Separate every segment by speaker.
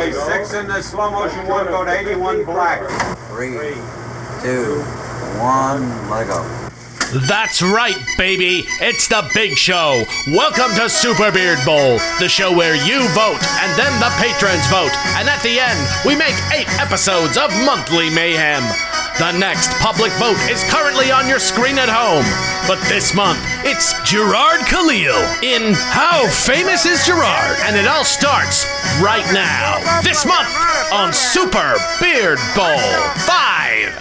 Speaker 1: Okay, 6 in the slow motion one, go to 81 black.
Speaker 2: 3, 2, 1, let it go.
Speaker 3: That's right, baby. It's the big show. Welcome to Super Beard Bowl, the show where you vote and then the patrons vote. And at the end, we make 8 episodes of monthly mayhem. The next public vote is currently on your screen at home. But this month, it's Jirard Khalil in How Famous is Jirard? And it all starts right now. This month on Super Beard Bowl 5.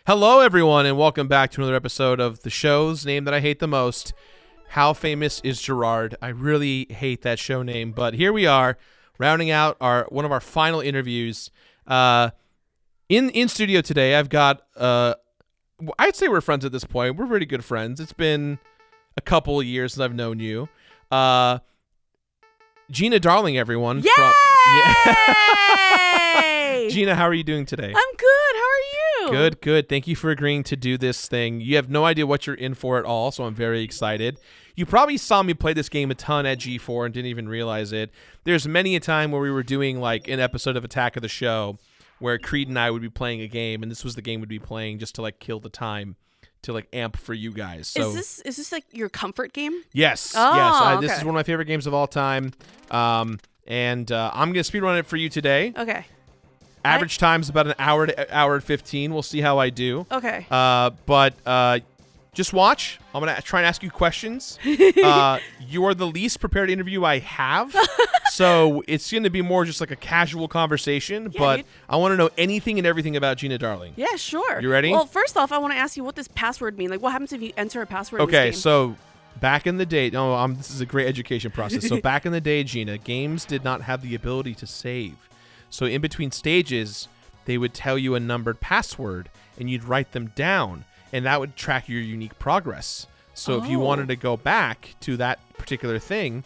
Speaker 4: Hello, everyone, and welcome back to another episode of the show's name that I hate the most, How Famous is Jirard? I really hate that show name, but here we are, rounding out one of our final interviews. In studio today, I've got, I'd say we're friends at this point. We're pretty good friends. It's been a couple of years since I've known you. Gina Darling, everyone.
Speaker 5: Yay!
Speaker 4: Gina, how are you doing today?
Speaker 5: I'm good. How are you?
Speaker 4: Good. Thank you for agreeing to do this thing. You have no idea what you're in for at all, so I'm very excited. You probably saw me play this game a ton at G4 and didn't even realize it. There's many a time where we were doing like an episode of Attack of the Show where Creed and I would be playing a game, and this was the game we'd be playing just to like kill the time, to like amp for you guys. So
Speaker 5: is this like your comfort game?
Speaker 4: Yes.
Speaker 5: Oh,
Speaker 4: yes. This
Speaker 5: okay.
Speaker 4: is one of my favorite games of all time. And I'm going to speedrun it for you today.
Speaker 5: Okay.
Speaker 4: Average time's about an hour to hour and 15. We'll see how I do.
Speaker 5: Okay.
Speaker 4: But just watch. I'm going to try and ask you questions. You're the least prepared interview I have. So it's going to be more just like a casual conversation.
Speaker 5: Yeah,
Speaker 4: but
Speaker 5: dude.
Speaker 4: I want to know anything and everything about Gina Darling.
Speaker 5: Yeah, sure.
Speaker 4: You ready?
Speaker 5: Well, first off, I want to ask you what does password mean? Like, what happens if you enter a password in
Speaker 4: Okay,
Speaker 5: this game?
Speaker 4: so back in the day, this is a great education process. So back in the day, Gina, games did not have the ability to save. So in between stages, they would tell you a numbered password, and you'd write them down, and that would track your unique progress. So if you wanted to go back to that particular thing,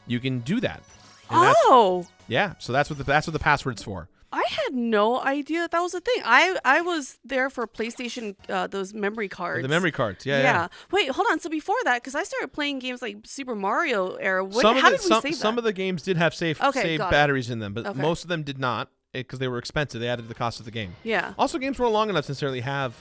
Speaker 4: you can do that. And so that's what the password's for.
Speaker 5: I had no idea that was a thing. I was there for PlayStation, those memory cards.
Speaker 4: The memory cards, yeah.
Speaker 5: Wait, hold on. So before that, because I started playing games like Super Mario era, how did we save that?
Speaker 4: Some of the games did have save batteries in them, but most of them did not because they were expensive. They added to the cost of the game.
Speaker 5: Yeah.
Speaker 4: Also, games weren't long enough to necessarily have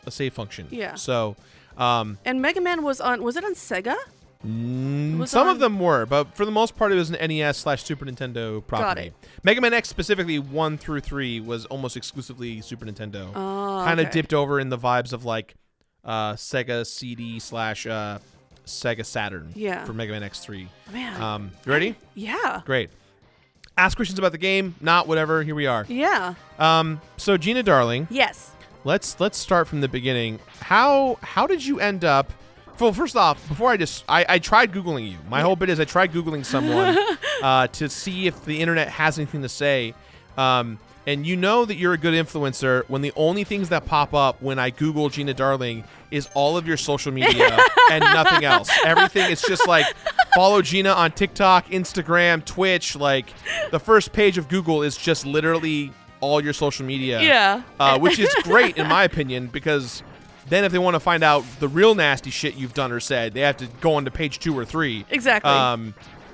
Speaker 4: a save function.
Speaker 5: Yeah.
Speaker 4: So,
Speaker 5: and Mega Man was it on Sega?
Speaker 4: Some of them were, but for the most part, it was an NES/Super Nintendo property.
Speaker 5: Got it.
Speaker 4: Mega Man X specifically 1 through 3 was almost exclusively Super Nintendo.
Speaker 5: Oh,
Speaker 4: kind of dipped over in the vibes of like Sega CD/Sega Saturn.
Speaker 5: Yeah.
Speaker 4: For Mega Man X3.
Speaker 5: Man.
Speaker 4: You ready?
Speaker 5: Yeah.
Speaker 4: Great. Ask questions about the game, not whatever. Here we are.
Speaker 5: Yeah.
Speaker 4: So Gina Darling.
Speaker 5: Yes.
Speaker 4: Let's start from the beginning. How did you end up? Well, first off, before I tried Googling you. My whole bit is I tried Googling someone to see if the internet has anything to say. And you know that you're a good influencer when the only things that pop up when I Google Gina Darling is all of your social media and nothing else. Everything is just like follow Gina on TikTok, Instagram, Twitch. Like the first page of Google is just literally all your social media.
Speaker 5: Yeah.
Speaker 4: Which is great in my opinion because then if they want to find out the real nasty shit you've done or said, they have to go on to page 2 or 3.
Speaker 5: Exactly.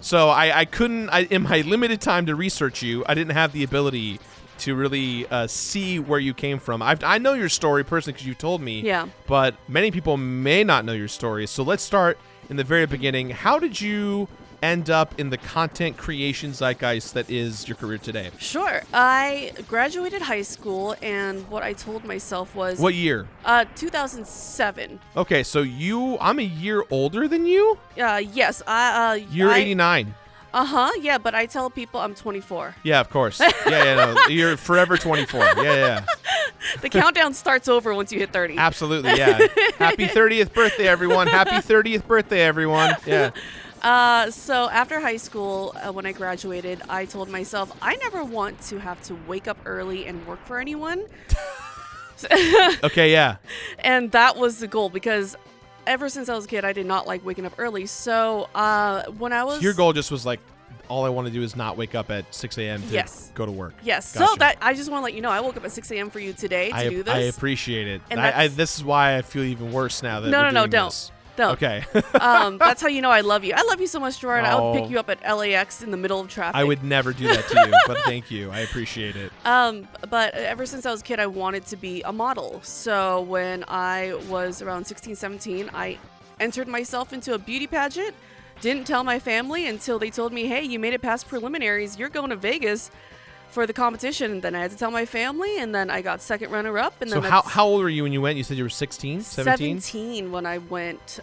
Speaker 4: So I couldn't, in my limited time to research you, I didn't have the ability to really see where you came from. I know your story personally because you told me.
Speaker 5: Yeah.
Speaker 4: But many people may not know your story. So let's start in the very beginning. How did you end up in the content creation zeitgeist that is your career today?
Speaker 5: Sure. I graduated high school, and what I told myself was...
Speaker 4: What year?
Speaker 5: 2007.
Speaker 4: Okay, so I'm a year older than you?
Speaker 5: Yes.
Speaker 4: You're 89.
Speaker 5: Yeah, but I tell people I'm 24.
Speaker 4: Yeah, of course. No, you're forever 24. Yeah.
Speaker 5: The countdown starts over once you hit 30.
Speaker 4: Absolutely, yeah. Happy 30th birthday, everyone. Happy 30th birthday, everyone. Yeah.
Speaker 5: So after high school, when I graduated, I told myself I never want to have to wake up early and work for anyone.
Speaker 4: Okay, yeah.
Speaker 5: And that was the goal because ever since I was a kid, I did not like waking up early. So when I was...
Speaker 4: Your goal just was like all I want to do is not wake up at 6 a.m. to
Speaker 5: Yes.
Speaker 4: go to work.
Speaker 5: Yes.
Speaker 4: Gotcha.
Speaker 5: So that I just want to let you know, I woke up at 6 a.m. for you today to do this.
Speaker 4: I appreciate it.
Speaker 5: And
Speaker 4: This is why I feel even worse now that
Speaker 5: No,
Speaker 4: we're
Speaker 5: no,
Speaker 4: doing
Speaker 5: don't.
Speaker 4: this.
Speaker 5: Don't.
Speaker 4: Okay.
Speaker 5: That's how you know I love you. I love you so much, Jirard. I would
Speaker 4: Oh.
Speaker 5: pick you up at LAX in the middle of traffic.
Speaker 4: I would never do that to you, but thank you. I appreciate it.
Speaker 5: But ever since I was a kid, I wanted to be a model. So when I was around 16, 17, I entered myself into a beauty pageant. Didn't tell my family until they told me, hey, you made it past preliminaries. You're going to Vegas for the competition. And then I had to tell my family, and then I got second runner-up. And
Speaker 4: So
Speaker 5: then
Speaker 4: how old were you when you went? You said you were 16, 17?
Speaker 5: 17 when I went.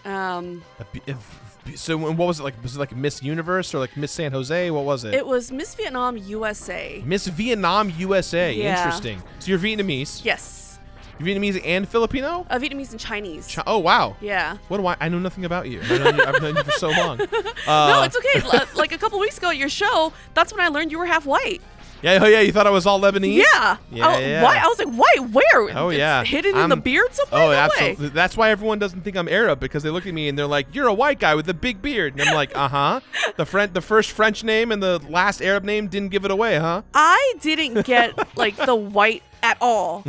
Speaker 4: So what was it like? Was it like Miss Universe or like Miss San Jose? What was it?
Speaker 5: It was Miss Vietnam USA.
Speaker 4: Miss Vietnam USA.
Speaker 5: Yeah.
Speaker 4: Interesting. So you're Vietnamese.
Speaker 5: Yes.
Speaker 4: You're Vietnamese and Filipino?
Speaker 5: Vietnamese and Chinese.
Speaker 4: Oh, wow.
Speaker 5: Yeah.
Speaker 4: What do I know nothing about you. I've known you for so long.
Speaker 5: No, it's okay. Like a couple weeks ago at your show, that's when I learned you were half white.
Speaker 4: Yeah, oh yeah, you thought I was all Lebanese?
Speaker 5: Yeah.
Speaker 4: Yeah.
Speaker 5: Why? I was like, white? Where?
Speaker 4: Oh,
Speaker 5: It's
Speaker 4: yeah.
Speaker 5: hidden in the beard somewhere?
Speaker 4: Oh,
Speaker 5: No way.
Speaker 4: absolutely. That's why everyone doesn't think I'm Arab, because they look at me and they're like, "You're a white guy with a big beard," and I'm like, "Uh-huh." The first French name and the last Arab name didn't give it away, huh?
Speaker 5: I didn't get like the white at all.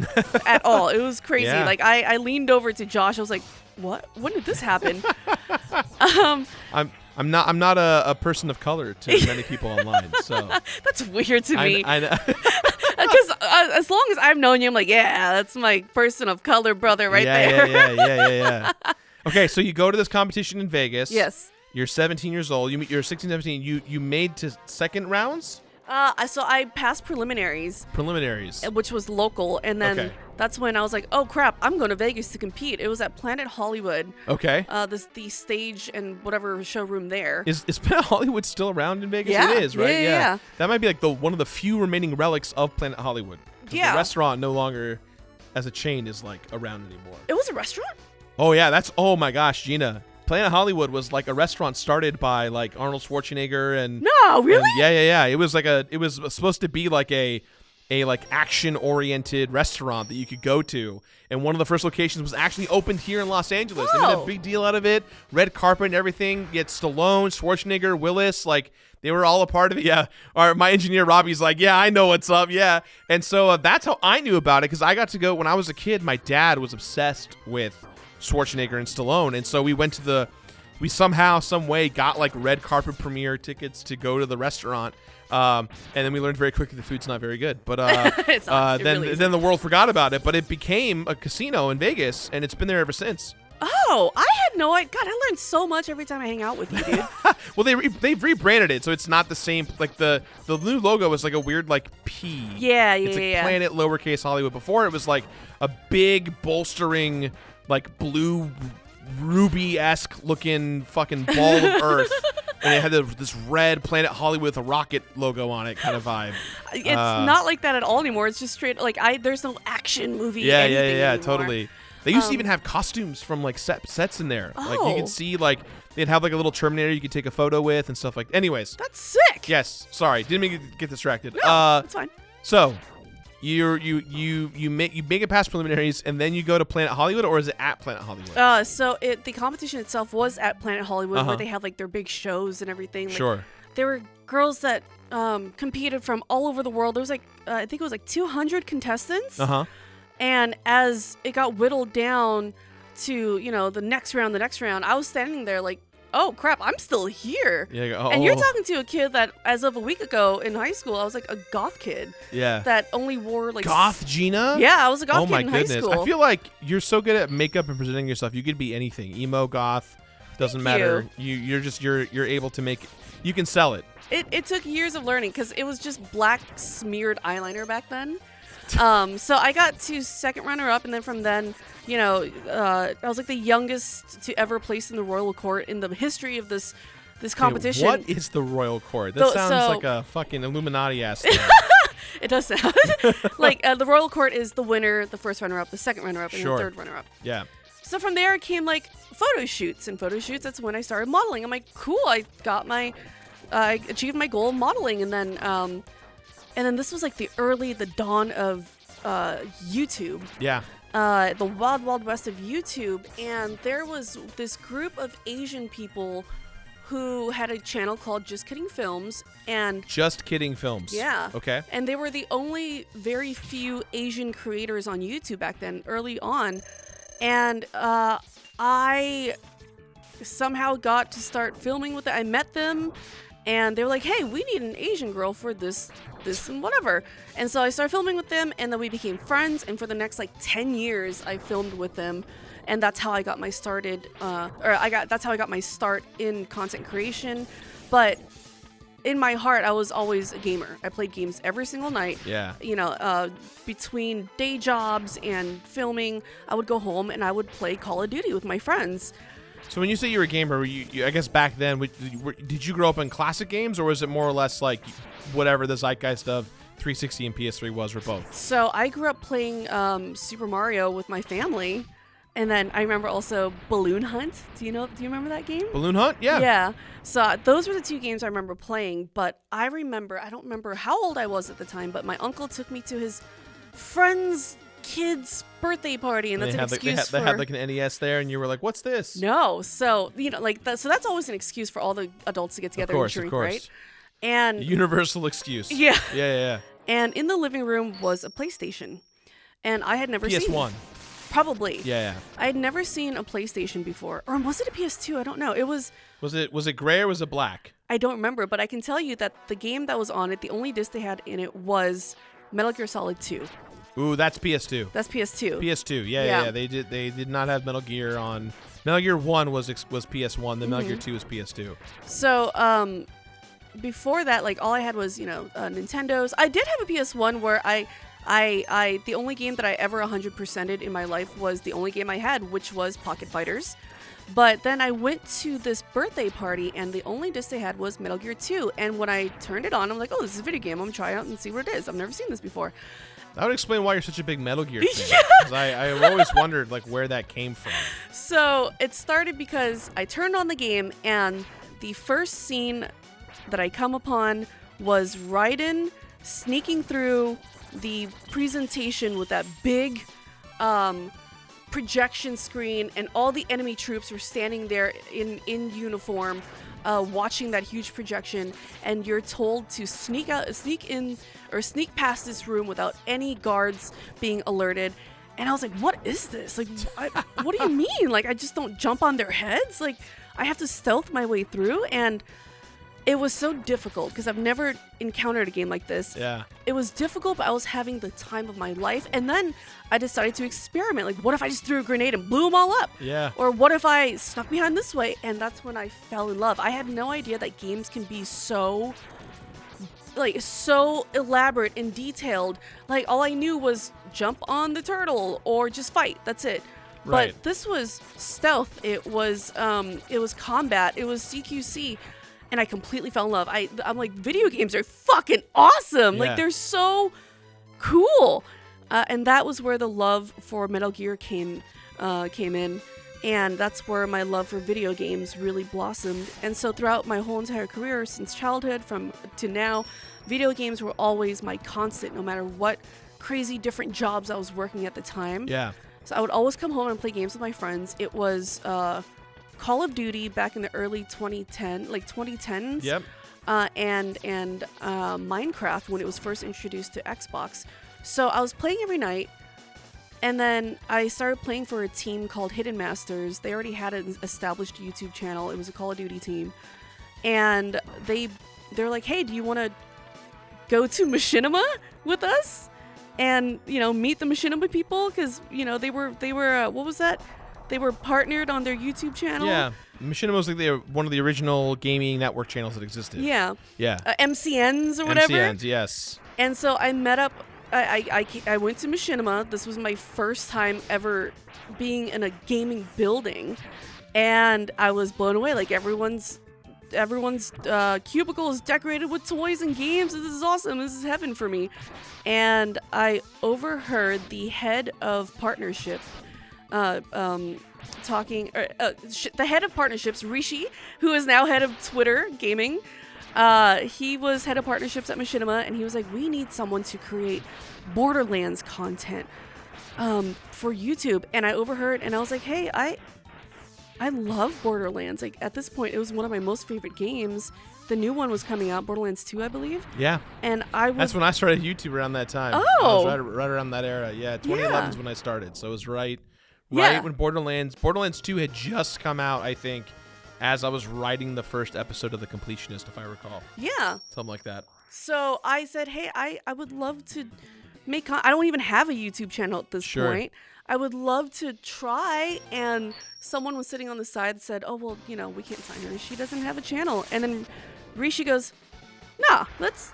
Speaker 5: At all. It was crazy.
Speaker 4: Yeah.
Speaker 5: Like I leaned over to Josh. I was like, what? When did this happen?
Speaker 4: I'm not a person of color to many people online, so
Speaker 5: That's weird to me.
Speaker 4: I know.
Speaker 5: Because as long as I've known you, I'm like, yeah, that's my person of color brother right there.
Speaker 4: Yeah. Okay, so you go to this competition in Vegas.
Speaker 5: Yes.
Speaker 4: You're 17 years old. You're 16, 17. You made to second rounds?
Speaker 5: So I passed preliminaries,
Speaker 4: Preliminaries.
Speaker 5: which was local, and then
Speaker 4: Okay.
Speaker 5: that's when I was like, oh crap, I'm going to Vegas to compete. It was at Planet Hollywood.
Speaker 4: Okay.
Speaker 5: The stage and whatever showroom there.
Speaker 4: Is Planet Hollywood still around in Vegas?
Speaker 5: Yeah.
Speaker 4: It is, right?
Speaker 5: Yeah.
Speaker 4: That might be like one of the few remaining relics of Planet Hollywood. 'Cause
Speaker 5: Yeah.
Speaker 4: The restaurant no longer, as a chain, is like around anymore.
Speaker 5: It was a restaurant?
Speaker 4: Oh yeah, oh my gosh, Gina. Planet Hollywood was like a restaurant started by like Arnold Schwarzenegger and
Speaker 5: No, really?
Speaker 4: and yeah. It was supposed to be like a like action oriented restaurant that you could go to, and one of the first locations was actually opened here in Los Angeles. They made a
Speaker 5: Whoa.
Speaker 4: big deal out of it. Red carpet and everything. You had Stallone, Schwarzenegger, Willis, like they were all a part of it. Yeah. My engineer Robbie's like, yeah, I know what's up. Yeah. And so that's how I knew about it, because I got to go when I was a kid. My dad was obsessed with Schwarzenegger and Stallone, and so we somehow, some way got like red carpet premiere tickets to go to the restaurant, and then we learned very quickly the food's not very good. But
Speaker 5: It's not. It
Speaker 4: then
Speaker 5: really
Speaker 4: then the world forgot about it. But it became a casino in Vegas, and it's been there ever since.
Speaker 5: Oh, I had no idea. God, I learned so much every time I hang out with you, dude.
Speaker 4: Well, they've rebranded it, so it's not the same. Like the new logo is like a weird like P.
Speaker 5: Yeah,
Speaker 4: It's like
Speaker 5: yeah.
Speaker 4: Planet lowercase Hollywood. Before it was like a big bolstering like blue ruby-esque looking fucking ball of earth, and it had this red Planet Hollywood with a rocket logo on it kind of vibe.
Speaker 5: It's not like that at all anymore. It's just straight like there's no action movie.
Speaker 4: Yeah,
Speaker 5: anything anymore.
Speaker 4: totally. They used to even have costumes from like sets in there. Like you
Speaker 5: Oh.
Speaker 4: could see like they'd have like a little Terminator you could take a photo with and stuff like. Anyways,
Speaker 5: That's sick.
Speaker 4: yes. Sorry, didn't mean to get distracted.
Speaker 5: No, that's fine.
Speaker 4: So you make it past preliminaries, and then you go to Planet Hollywood, or is it at Planet Hollywood?
Speaker 5: So the competition itself was at Planet Hollywood,
Speaker 4: Uh-huh.
Speaker 5: where they have like their big shows and everything. Like,
Speaker 4: Sure.
Speaker 5: There were girls that competed from all over the world. There was like I think it was like 200 contestants.
Speaker 4: Uh-huh.
Speaker 5: And as it got whittled down to the next round, I was standing there like, oh crap, I'm still here.
Speaker 4: Yeah.
Speaker 5: And you're talking to a kid that, as of a week ago in high school, I was like a goth kid
Speaker 4: Yeah.
Speaker 5: that only wore like
Speaker 4: Goth Gina?
Speaker 5: Yeah, I was a goth
Speaker 4: Oh
Speaker 5: kid
Speaker 4: my
Speaker 5: in high
Speaker 4: goodness.
Speaker 5: school.
Speaker 4: I feel like you're so good at makeup and presenting yourself. You could be anything. Emo, goth, doesn't
Speaker 5: Thank
Speaker 4: matter. You're able to make you can sell it.
Speaker 5: It took years of learning because it was just black smeared eyeliner back then. So I got to second runner up, and then from then, I was like the youngest to ever place in the royal court in the history of this competition.
Speaker 4: What is the royal court? That sounds like a fucking Illuminati ass thing.
Speaker 5: It does sound like the royal court is the winner, the first runner up, the second runner up, and
Speaker 4: Sure.
Speaker 5: the third runner up.
Speaker 4: Yeah.
Speaker 5: So from there it came like photo shoots, and photo shoots. That's when I started modeling. I'm like, cool. I achieved my goal of modeling, and then this was like the dawn of YouTube.
Speaker 4: Yeah.
Speaker 5: The wild west of YouTube, and there was this group of Asian people who had a channel called Just Kidding Films, and
Speaker 4: Just Kidding Films.
Speaker 5: yeah.
Speaker 4: Okay.
Speaker 5: And they were the only very few Asian creators on YouTube back then, early on. And I somehow got to start filming with it. I met them, and they were like, hey, we need an Asian girl for this and whatever. And so I started filming with them, and then we became friends. And for the next 10 years, I filmed with them. And that's how I got my that's how I got my start in content creation. But in my heart, I was always a gamer. I played games every single night.
Speaker 4: Yeah.
Speaker 5: Between day jobs and filming, I would go home and I would play Call of Duty with my friends.
Speaker 4: So when you say you're a gamer, I guess back then, did you grow up in classic games, or was it more or less like whatever the zeitgeist of 360 and PS3 was, or both?
Speaker 5: So I grew up playing Super Mario with my family. And then I remember also Balloon Hunt. Do you remember that game?
Speaker 4: Balloon Hunt? Yeah.
Speaker 5: Yeah. So those were the two games I remember playing. But I don't remember how old I was at the time, but my uncle took me to his friend's kid's birthday party, and that's an excuse for...
Speaker 4: They had like an NES there, and you were like, what's this?
Speaker 5: No. So, so that's always an excuse for all the adults to get together and drink, right? And
Speaker 4: universal excuse.
Speaker 5: Yeah.
Speaker 4: Yeah.
Speaker 5: And in the living room was a PlayStation. And I had never seen...
Speaker 4: PS1.
Speaker 5: Probably.
Speaker 4: Yeah.
Speaker 5: I had never seen a PlayStation before. Or was it a PS2? I don't know. It was...
Speaker 4: Was it gray or was it black?
Speaker 5: I don't remember, but I can tell you that the game that was on it, the only disc they had in it was Metal Gear Solid 2.
Speaker 4: Ooh, that's PS2.
Speaker 5: That's PS2.
Speaker 4: PS2. Yeah. They did not have Metal Gear on. Metal Gear 1 was PS1, then Metal Gear 2 was PS2.
Speaker 5: So, before that, all I had was, Nintendos. I did have a PS1 where the only game that I ever 100%ed in my life was the only game I had, which was Pocket Fighters. But then I went to this birthday party, and the only disc they had was Metal Gear 2. And when I turned it on, I'm like, oh, this is a video game. I'm going to try it out and see what it is. I've never seen this before.
Speaker 4: That would explain why you're such a big Metal Gear fan.
Speaker 5: Yeah.
Speaker 4: 'Cause I've always wondered where that came from.
Speaker 5: So it started because I turned on the game, and the first scene that I come upon was Raiden sneaking through the presentation with that big projection screen, and all the enemy troops were standing there in uniform, watching that huge projection, and you're told to sneak past this room without any guards being alerted. And I was like, what is this? What do you mean? I just don't jump on their heads? I have to stealth my way through? And it was so difficult because I've never encountered a game like this.
Speaker 4: Yeah.
Speaker 5: It was difficult, but I was having the time of my life. And then I decided to experiment. What if I just threw a grenade and blew them all up?
Speaker 4: Yeah.
Speaker 5: Or what if I snuck behind this way? And that's when I fell in love. I had no idea that games can be so elaborate and detailed. All I knew was jump on the turtle or just fight. That's it.
Speaker 4: Right.
Speaker 5: But this was stealth. It was combat. It was CQC. And I completely fell in love. I'm like, video games are fucking awesome.
Speaker 4: Yeah.
Speaker 5: They're so cool. And that was where the love for Metal Gear came in. And that's where my love for video games really blossomed. And so throughout my whole entire career, since childhood to now, video games were always my constant, no matter what crazy different jobs I was working at the time.
Speaker 4: Yeah.
Speaker 5: So I would always come home and play games with my friends. It was Call of Duty back in the early 2010s.
Speaker 4: Yep.
Speaker 5: And Minecraft when it was first introduced to Xbox. So I was playing every night, and then I started playing for a team called Hidden Masters. They already had an established YouTube channel. It was a Call of Duty team, and they're like, "Hey, do you want to go to Machinima with us and meet the Machinima people?" Because they were what was that? They were partnered on their YouTube channel.
Speaker 4: Yeah. Machinima was one of the original gaming network channels that existed.
Speaker 5: Yeah.
Speaker 4: Yeah.
Speaker 5: MCNs or whatever.
Speaker 4: MCNs, yes.
Speaker 5: And so I met up. I went to Machinima. This was my first time ever being in a gaming building, and I was blown away. Everyone's cubicle is decorated with toys and games. This is awesome. This is heaven for me. And I overheard the head of partnership talking, the head of partnerships, Rishi, who is now head of Twitter gaming. He was head of partnerships at Machinima, and he was like, we need someone to create Borderlands content for YouTube. And I overheard, and I was like, hey, I love Borderlands. Like at this point, it was one of my most favorite games. The new one was coming out, Borderlands 2, I believe.
Speaker 4: Yeah.
Speaker 5: And I was...
Speaker 4: That's when I started YouTube around that time.
Speaker 5: Oh.
Speaker 4: I was right around that era. Yeah, 2011 is when I started. So it was right when Borderlands 2 had just come out, I think, as I was writing the first episode of The Completionist, if I recall.
Speaker 5: Yeah.
Speaker 4: Something like that.
Speaker 5: So I said, hey, I would love to make... I don't even have a YouTube channel at this point. I would love to try. And someone was sitting on the side and said, oh, well, you know, we can't sign her. She doesn't have a channel. And then Rishi goes, nah, let's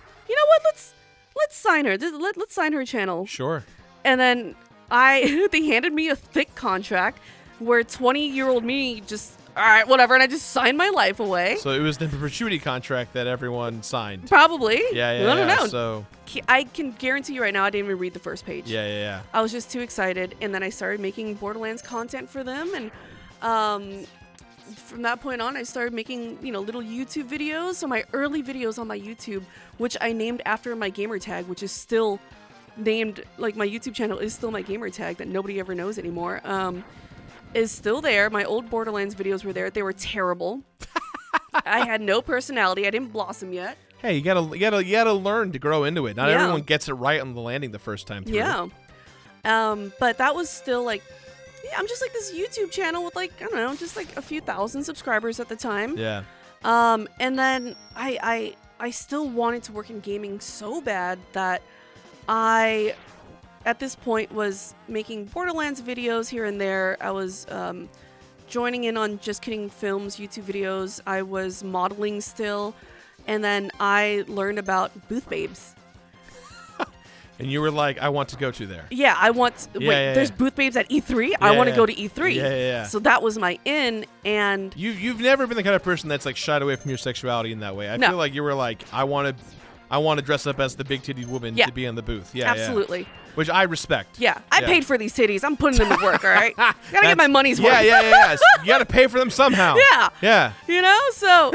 Speaker 5: sign her. Let's sign her channel.
Speaker 4: Sure.
Speaker 5: And then they handed me a thick contract where 20-year-old me just, all right, whatever. And I just signed my life away.
Speaker 4: So it was the perpetuity contract that everyone signed.
Speaker 5: Probably.
Speaker 4: Yeah.
Speaker 5: I don't know.
Speaker 4: So
Speaker 5: I can guarantee you right now, I didn't even read the first page.
Speaker 4: Yeah.
Speaker 5: I was just too excited. And then I started making Borderlands content for them. And from that point on, I started making, little YouTube videos. So my early videos on my YouTube, which I named after my gamer tag, which is still named, like my YouTube channel is still my gamer tag that nobody ever knows anymore, is still there. My old Borderlands videos were there. They were terrible. I had no personality. I didn't blossom yet.
Speaker 4: Hey, you gotta learn to grow into it. Not everyone gets it right on the landing the first time through.
Speaker 5: Yeah. But that was still like, I'm just like this YouTube channel with like, I don't know, just like a few thousand subscribers at the time.
Speaker 4: Yeah.
Speaker 5: And then I still wanted to work in gaming so bad that I, at this point, was making Borderlands videos here and there. I was joining in on Just Kidding Films YouTube videos. I was modeling still. And then I learned about booth babes.
Speaker 4: And you were like, I want to go to there.
Speaker 5: Yeah, I want... there's booth babes at E3. I want to go to E3.
Speaker 4: Yeah.
Speaker 5: So that was my in, and...
Speaker 4: You've never been the kind of person that's like shied away from your sexuality in that way. I feel like you were like, I want to dress up as the big-titted woman to be in the booth. Yeah,
Speaker 5: absolutely.
Speaker 4: Yeah. Which I respect.
Speaker 5: Yeah, I paid for these titties. I'm putting them to work, all right? Gotta get my money's worth.
Speaker 4: Yeah. You gotta pay for them somehow.
Speaker 5: Yeah. So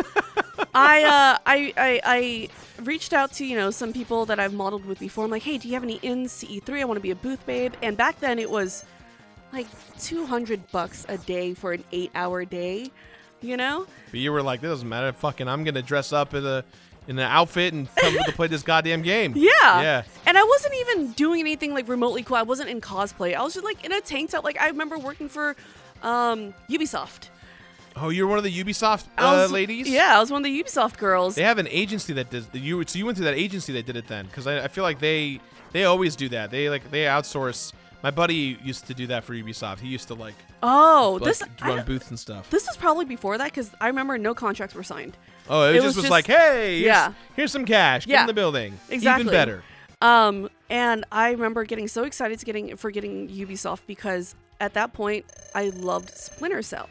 Speaker 5: I reached out to, some people that I've modeled with before. I'm like, hey, do you have any ins to E3? I want to be a booth babe. And back then it was like $200 a day for an 8-hour day, But
Speaker 4: you were like, this doesn't matter. Fucking, I'm gonna dress up in an outfit and come to play this goddamn game.
Speaker 5: Yeah. And I wasn't even doing anything like remotely cool. I wasn't in cosplay. I was just like in a tank top. Like I remember working for Ubisoft.
Speaker 4: Oh, you're one of the Ubisoft ladies?
Speaker 5: Yeah, I was one of the Ubisoft girls.
Speaker 4: They have an agency that does. So you went through that agency that did it then, because I feel like they always do that. They outsource. My buddy used to do that for Ubisoft. He used to run booths and stuff.
Speaker 5: This was probably before that, because I remember no contracts were signed.
Speaker 4: Oh, it was just like, hey, here's some cash. Get in the building.
Speaker 5: Exactly.
Speaker 4: Even better.
Speaker 5: And I remember getting so excited for getting Ubisoft because at that point I loved Splinter Cell.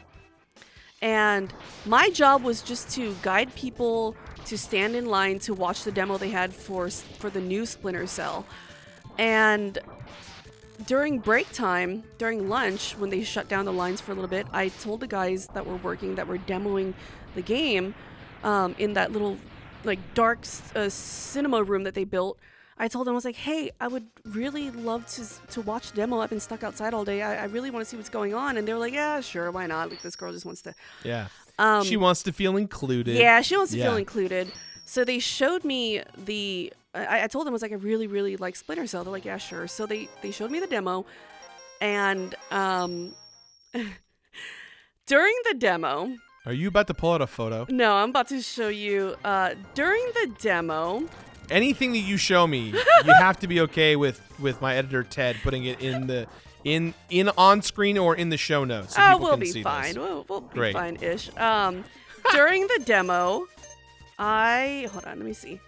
Speaker 5: And my job was just to guide people to stand in line to watch the demo they had for the new Splinter Cell. And during break time, during lunch, when they shut down the lines for a little bit, I told the guys that were demoing the game in that little like dark cinema room that they built. I told them, I was like, hey, I would really love to watch the demo. I've been stuck outside all day. I really want to see what's going on. And they were like, yeah, sure, why not? Like, this girl just wants to...
Speaker 4: Yeah. She wants to feel included.
Speaker 5: Yeah, she wants to feel included. So they showed me the... I told them, I was like, I really, really like Splinter Cell. They're like, yeah, sure. So they showed me the demo. And during the demo...
Speaker 4: Are you about to pull out a photo?
Speaker 5: No, I'm about to show you. During the demo...
Speaker 4: Anything that you show me, you have to be okay with my editor Ted putting it in on screen or in the show notes. So
Speaker 5: we'll be fine. We'll be fine-ish. During the demo, hold on, let me see.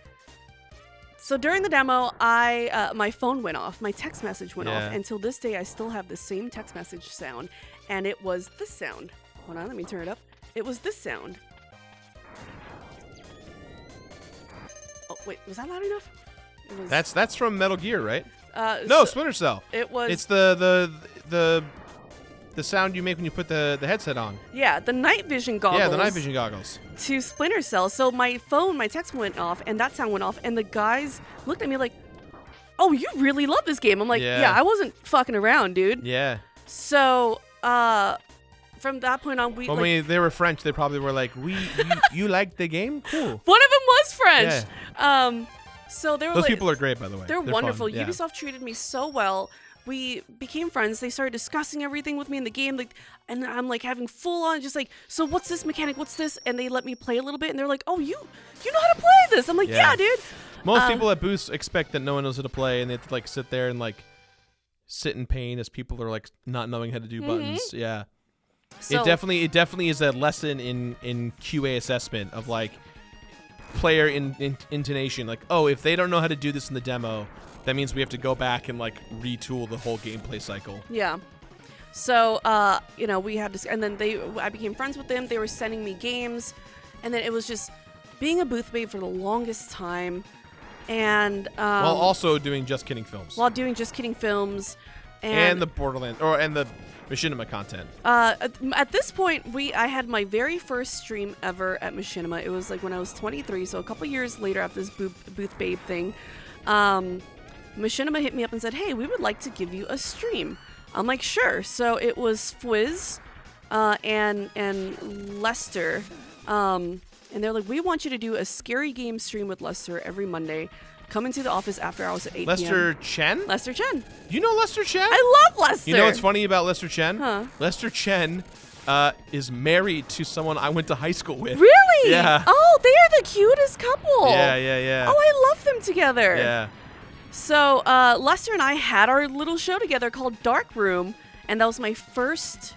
Speaker 5: So during the demo, my phone went off. My text message went off. Until this day, I still have the same text message sound, and it was this sound. Hold on, let me turn it up. It was this sound. Oh, wait, was that loud enough?
Speaker 4: That's from Metal Gear, right?
Speaker 5: No,
Speaker 4: Splinter Cell.
Speaker 5: It was.
Speaker 4: It's the sound you make when you put the headset on.
Speaker 5: Yeah, the night vision goggles.
Speaker 4: Yeah, the night vision goggles.
Speaker 5: To Splinter Cell. So my text went off, and that sound went off, and the guys looked at me like, "Oh, you really love this game?" I'm like, "Yeah, I wasn't fucking around, dude."
Speaker 4: Yeah.
Speaker 5: So, from that point on, we
Speaker 4: Well, when they were French, they probably were like, you like the game? Cool.
Speaker 5: one of them was French. So they were
Speaker 4: Those
Speaker 5: like,
Speaker 4: people are great, by the way.
Speaker 5: they're wonderful.
Speaker 4: Fun. Yeah.
Speaker 5: Ubisoft treated me so well. We became friends. They started discussing everything with me in the game, like, and I'm like having full on just like, so what's this mechanic? What's this? And they let me play a little bit, and they're like, oh, you know how to play this? I'm like, yeah dude.
Speaker 4: Most people at booths expect that no one knows how to play, and they have to like sit there and like sit in pain as people are like not knowing how to do buttons. Yeah,
Speaker 5: So,
Speaker 4: it definitely is a lesson in QA assessment of like player intonation. Like, oh, if they don't know how to do this in the demo, that means we have to go back and like retool the whole gameplay cycle.
Speaker 5: Yeah. So, we had this, and then I became friends with them. They were sending me games, and then it was just being a booth babe for the longest time, and
Speaker 4: while also doing Just Kidding films. And the Borderlands and the Machinima content.
Speaker 5: At this point, I had my very first stream ever at Machinima. It was like when I was 23, so a couple years later after this booth babe thing. Machinima hit me up and said, hey, we would like to give you a stream. I'm like, sure. So it was Fwiz and Lester. And they're like, we want you to do a scary game stream with Lester every Monday. Come into the office after hours at 8
Speaker 4: Lester
Speaker 5: p.m.
Speaker 4: Chen?
Speaker 5: Lester Chen.
Speaker 4: You know Lester Chen?
Speaker 5: I love Lester.
Speaker 4: You know what's funny about Lester Chen?
Speaker 5: Huh.
Speaker 4: Lester Chen is married to someone I went to high school with.
Speaker 5: Really?
Speaker 4: Yeah.
Speaker 5: Oh, they are the cutest couple.
Speaker 4: Yeah.
Speaker 5: Oh, I love them together.
Speaker 4: Yeah.
Speaker 5: So Lester and I had our little show together called Dark Room, and that was my first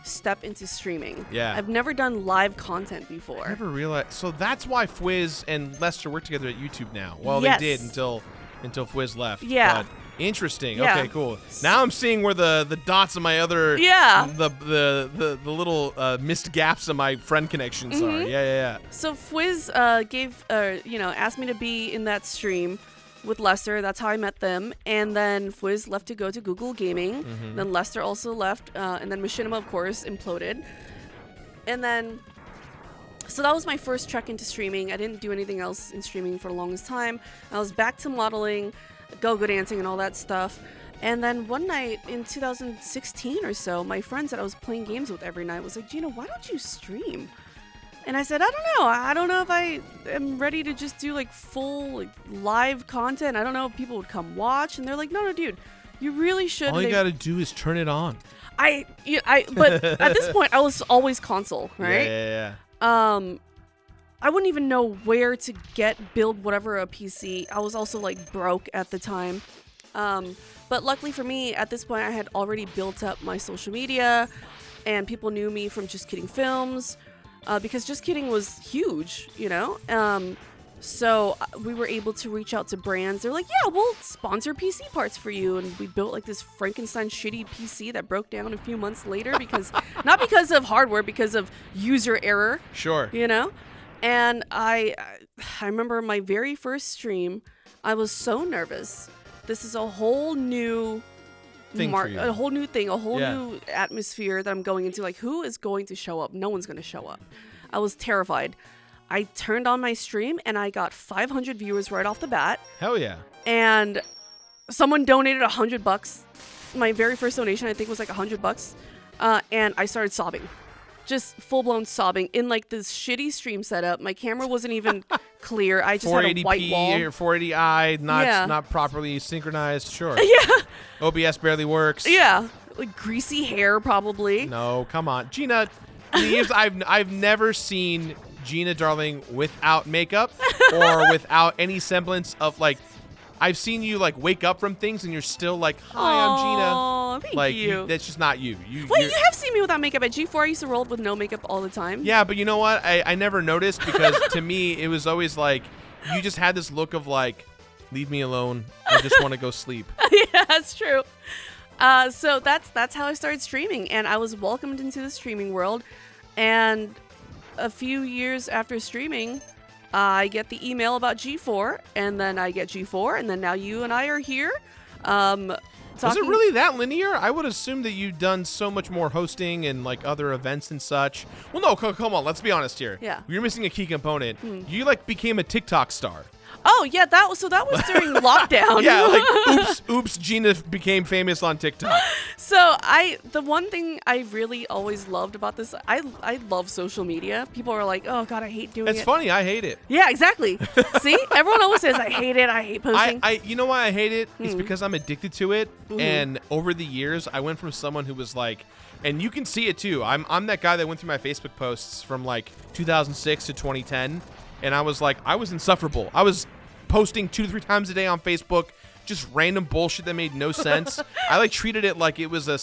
Speaker 5: step into streaming.
Speaker 4: Yeah.
Speaker 5: I've never done live content before.
Speaker 4: I never realized. So that's why Fwiz and Lester work together at YouTube now. Well,
Speaker 5: Yes.
Speaker 4: they did until Fwiz left.
Speaker 5: Yeah.
Speaker 4: But interesting.
Speaker 5: Yeah.
Speaker 4: Okay, cool. Now I'm seeing where the dots on my other the little missed gaps in my friend connections are. Yeah.
Speaker 5: So Fwiz asked me to be in that stream with Lester. That's how I met them. And then Fwiz left to go to Google Gaming. Then Lester also left. And then Machinima, of course, imploded. And then, so that was my first trek into streaming. I didn't do anything else in streaming for the longest time. I was back to modeling, go-go dancing, and all that stuff. And then one night in 2016 or so, my friends that I was playing games with every night was like, Gina, why don't you stream? And I said, I don't know. I don't know if I am ready to just do like full like live content. I don't know if people would come watch. And they're like, no, dude, you really should.
Speaker 4: All you gotta do is turn it on.
Speaker 5: But at this point, I was always console, right?
Speaker 4: Yeah.
Speaker 5: I wouldn't even know where to build whatever a PC. I was also like broke at the time. But luckily for me, at this point, I had already built up my social media, and people knew me from Just Kidding Films. Because Just Kidding was huge, so we were able to reach out to brands. They're like, yeah, we'll sponsor PC parts for you. And we built like this Frankenstein shitty PC that broke down a few months later not because of hardware, because of user error.
Speaker 4: Sure.
Speaker 5: And I remember my very first stream, I was so nervous. This is a whole new a whole new thing, a whole new atmosphere that I'm going into. Like, who is going to show up? No one's going to show up. I was terrified. I turned on my stream and I got 500 viewers right off the bat.
Speaker 4: Hell yeah.
Speaker 5: And someone donated $100. My very first donation, I think, was like $100. And I started sobbing. Just full-blown sobbing in like this shitty stream setup. My camera wasn't even clear. I just had a white wall.
Speaker 4: 480i, not properly synchronized. Sure.
Speaker 5: Yeah.
Speaker 4: OBS barely works.
Speaker 5: Yeah. Like greasy hair, probably.
Speaker 4: No, come on, Gina. I've never seen Gina Darling without makeup or without any semblance of like. I've seen you like wake up from things and you're still like, "Hi, I'm Gina."
Speaker 5: Thank
Speaker 4: like
Speaker 5: you.
Speaker 4: That's just not you.
Speaker 5: You have seen me without makeup at G4. I used to roll up with no makeup all the time.
Speaker 4: Yeah, but you know what? I never noticed because to me it was always like you just had this look of like, leave me alone. I just want to go sleep.
Speaker 5: Yeah, that's true. So that's how I started streaming, and I was welcomed into the streaming world. And a few years after streaming, I get the email about G4, and then I get G4, and then now you and I are here.
Speaker 4: Was it really that linear? I would assume that you'd done so much more hosting and like other events and such. Well, no, come on, let's be honest here.
Speaker 5: Yeah.
Speaker 4: You're missing a key component. You like became a TikTok star.
Speaker 5: Oh yeah, that was during lockdown.
Speaker 4: Yeah, like oops, Gina became famous on TikTok.
Speaker 5: So the one thing I really always loved about this, I love social media. People are like, oh God, I hate doing it.
Speaker 4: It's funny. I hate it.
Speaker 5: Yeah, exactly. See, everyone always says I hate it. I hate posting.
Speaker 4: You know why I hate it? It's because I'm addicted to it. And over the years, I went from someone who was like, and you can see it too. I'm that guy that went through my Facebook posts from like 2006 to 2010, and I was like, I was insufferable. I was posting 2 to 3 times a day on Facebook, just random bullshit that made no sense. I like treated it like it was a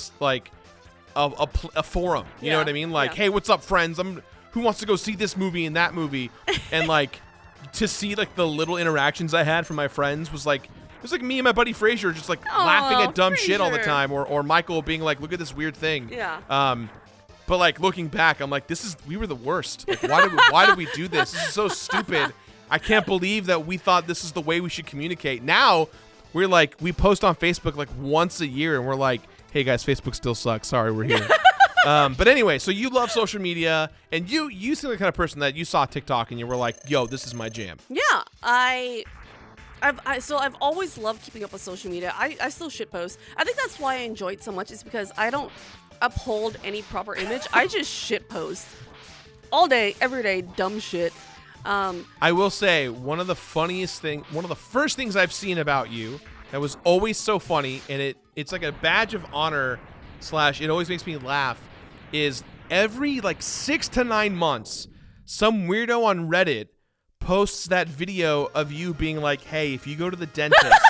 Speaker 4: forum. You know what I mean? Like, hey, what's up, friends? Who wants to go see this movie and that movie? And like to see like the little interactions I had from my friends was like, it was like me and my buddy Frazier just like laughing at dumb shit all the time, or Michael being like, look at this weird thing.
Speaker 5: Yeah.
Speaker 4: But like looking back, I'm like, we were the worst. Like, why did we do this? This is so stupid. I can't believe that we thought this is the way we should communicate. Now we're like, we post on Facebook like once a year, and we're like, hey guys, Facebook still sucks. Sorry, we're here. But anyway, so you love social media, and you seem like the kind of person that you saw TikTok and you were like, yo, this is my jam.
Speaker 5: Yeah, I've always loved keeping up with social media. I still shitpost. I think that's why I enjoy it so much, is because I don't uphold any proper image. I just shitpost all day, every day, dumb shit.
Speaker 4: I will say, one of the first things I've seen about you that was always so funny, and it's like a badge of honor / it always makes me laugh, is every like 6 to 9 months, some weirdo on Reddit posts that video of you being like, hey, if you go to the dentist,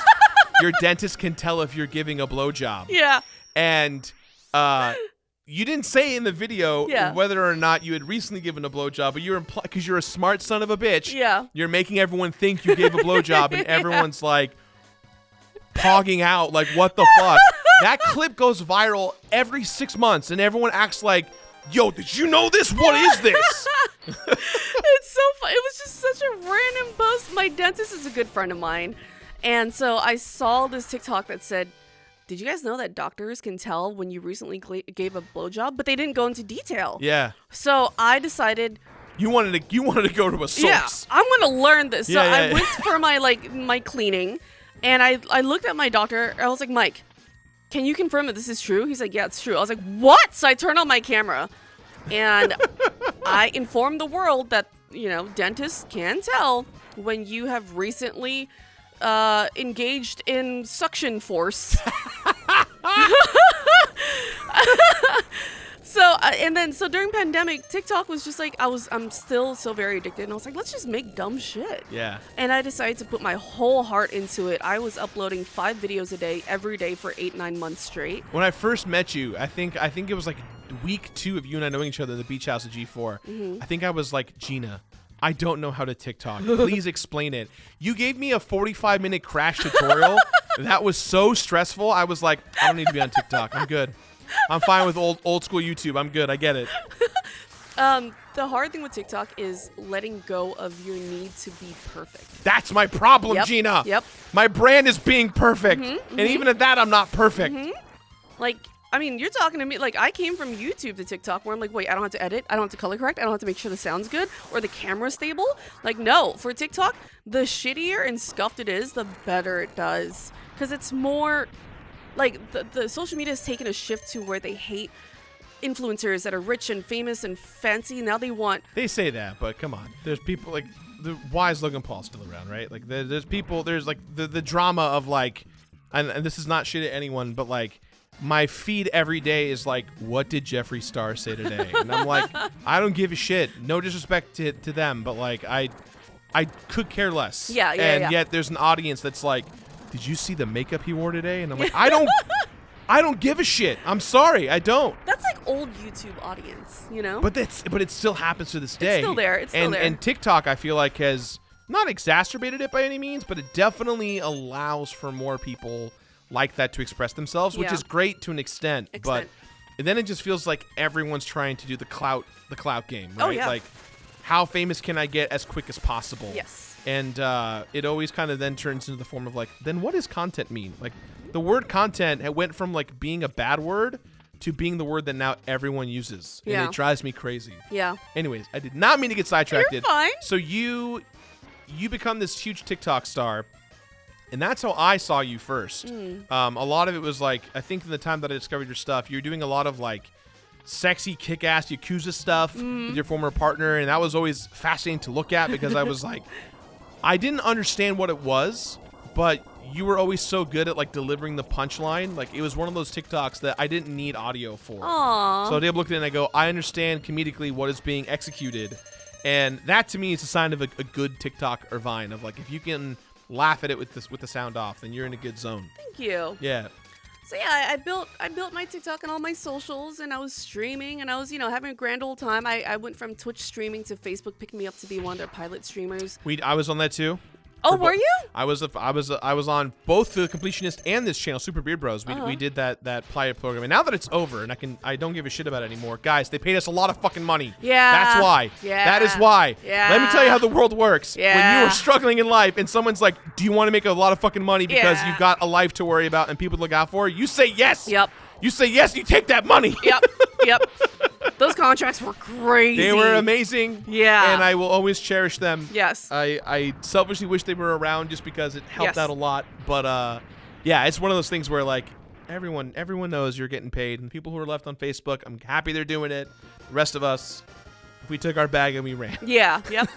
Speaker 4: your dentist can tell if you're giving a blowjob.
Speaker 5: Yeah.
Speaker 4: And you didn't say in the video whether or not you had recently given a blowjob, but you're because you're a smart son of a bitch.
Speaker 5: Yeah.
Speaker 4: You're making everyone think you gave a blowjob, and everyone's like pogging out, like, what the fuck? That clip goes viral every 6 months, and everyone acts like, yo, did you know this? What is this?
Speaker 5: It's so fun. It was just such a random post. My dentist is a good friend of mine, and so I saw this TikTok that said, did you guys know that doctors can tell when you recently gave a blowjob? But they didn't go into detail.
Speaker 4: Yeah.
Speaker 5: So I decided,
Speaker 4: you wanted to go to a source.
Speaker 5: yeah, I'm gonna learn this. So I
Speaker 4: Yeah.
Speaker 5: went for my cleaning, and I looked at my doctor. I was like, Mike, can you confirm that this is true? He's like, yeah, it's true. I was like, what? So I turned on my camera, and I informed the world that, dentists can tell when you have recently engaged in suction force. So during pandemic, TikTok was just like, I'm still so very addicted, and I was like, let's just make dumb shit.
Speaker 4: Yeah.
Speaker 5: And I decided to put my whole heart into it. I was uploading 5 videos a day every day for 8-9 months straight.
Speaker 4: When I first met you, I think it was like week 2 of you and I knowing each other at the beach house at G4.
Speaker 5: Mm-hmm.
Speaker 4: I think I was like, Gina, I don't know how to TikTok. Please explain it. You gave me a 45-minute crash tutorial. That was so stressful. I was like, I don't need to be on TikTok. I'm good. I'm fine with old school YouTube. I'm good. I get it.
Speaker 5: The hard thing with TikTok is letting go of your need to be perfect.
Speaker 4: That's my problem,
Speaker 5: Yep,
Speaker 4: Gina.
Speaker 5: yep.
Speaker 4: My brand is being perfect. And even at that, I'm not perfect.
Speaker 5: Like, I mean, you're talking to me, like, I came from YouTube to TikTok where I'm like, wait, I don't have to edit, I don't have to color correct, I don't have to make sure the sound's good or the camera's stable. Like, no, for TikTok, the shittier and scuffed it is, the better it does. Because it's more, like, the social media has taken a shift to where they hate influencers that are rich and famous and fancy. Now they want...
Speaker 4: They say that, but come on. There's people, like, why is Logan Paul still around, right? Like, there's people, there's, like, the drama of, like, and this is not shit at anyone, but, like, my feed every day is like, what did Jeffree Star say today? And I'm like, I don't give a shit. No disrespect to them, but like I could care less.
Speaker 5: Yeah.
Speaker 4: And yet there's an audience that's like, did you see the makeup he wore today? And I'm like, I don't give a shit. I'm sorry, I don't.
Speaker 5: That's like old YouTube audience, you know?
Speaker 4: But it still happens to this day.
Speaker 5: It's still there. It's still there.
Speaker 4: And TikTok, I feel like, has not exacerbated it by any means, but it definitely allows for more people like that to express themselves, which is great to an extent. But then it just feels like everyone's trying to do the clout game, right?
Speaker 5: Oh, yeah.
Speaker 4: Like, how famous can I get as quick as possible?
Speaker 5: Yes.
Speaker 4: And it always kind of then turns into the form of like, then what does content mean? Like, the word content, it went from like being a bad word to being the word that now everyone uses.
Speaker 5: Yeah.
Speaker 4: And it drives me crazy.
Speaker 5: Yeah.
Speaker 4: Anyways, I did not mean to get sidetracked.
Speaker 5: You're fine.
Speaker 4: So you become this huge TikTok star. And that's how I saw you first. A lot of it was like, I think in the time that I discovered your stuff, you were doing a lot of like sexy kick-ass Yakuza stuff with your former partner, and that was always fascinating to look at because I was like, I didn't understand what it was, but you were always so good at like delivering the punchline. Like it was one of those TikToks that I didn't need audio for.
Speaker 5: Aww.
Speaker 4: So I looked at it and I go, I understand comedically what is being executed, and that to me is a sign of a good TikTok or Vine of like if you can laugh at it with the sound off, then you're in a good zone.
Speaker 5: Thank you.
Speaker 4: Yeah.
Speaker 5: So yeah, I built my TikTok and all my socials, and I was streaming, and I was having a grand old time. I went from Twitch streaming to Facebook picked me up to be one of their pilot streamers.
Speaker 4: I was on that too.
Speaker 5: Oh, were you?
Speaker 4: I was on both the completionist and this channel, Super Beard Bros. We did that pilot program, and now that it's over, and I don't give a shit about it anymore, guys. They paid us a lot of fucking money.
Speaker 5: Yeah.
Speaker 4: That's why.
Speaker 5: Yeah.
Speaker 4: That is why.
Speaker 5: Yeah.
Speaker 4: Let me tell you how the world works.
Speaker 5: Yeah.
Speaker 4: When you are struggling in life, and someone's like, "Do you want to make a lot of fucking money because
Speaker 5: Yeah.
Speaker 4: you've got a life to worry about and people to look out for?" You say yes.
Speaker 5: Yep.
Speaker 4: You say yes. You take that money.
Speaker 5: Yep. Those contracts were crazy.
Speaker 4: They were amazing.
Speaker 5: Yeah.
Speaker 4: And I will always cherish them.
Speaker 5: Yes.
Speaker 4: I selfishly wish they were around just because it helped
Speaker 5: Yes.
Speaker 4: out a lot. But yeah, it's one of those things where like everyone knows you're getting paid, and people who are left on Facebook, I'm happy they're doing it. The rest of us, we took our bag and we ran.
Speaker 5: Yeah. Yep.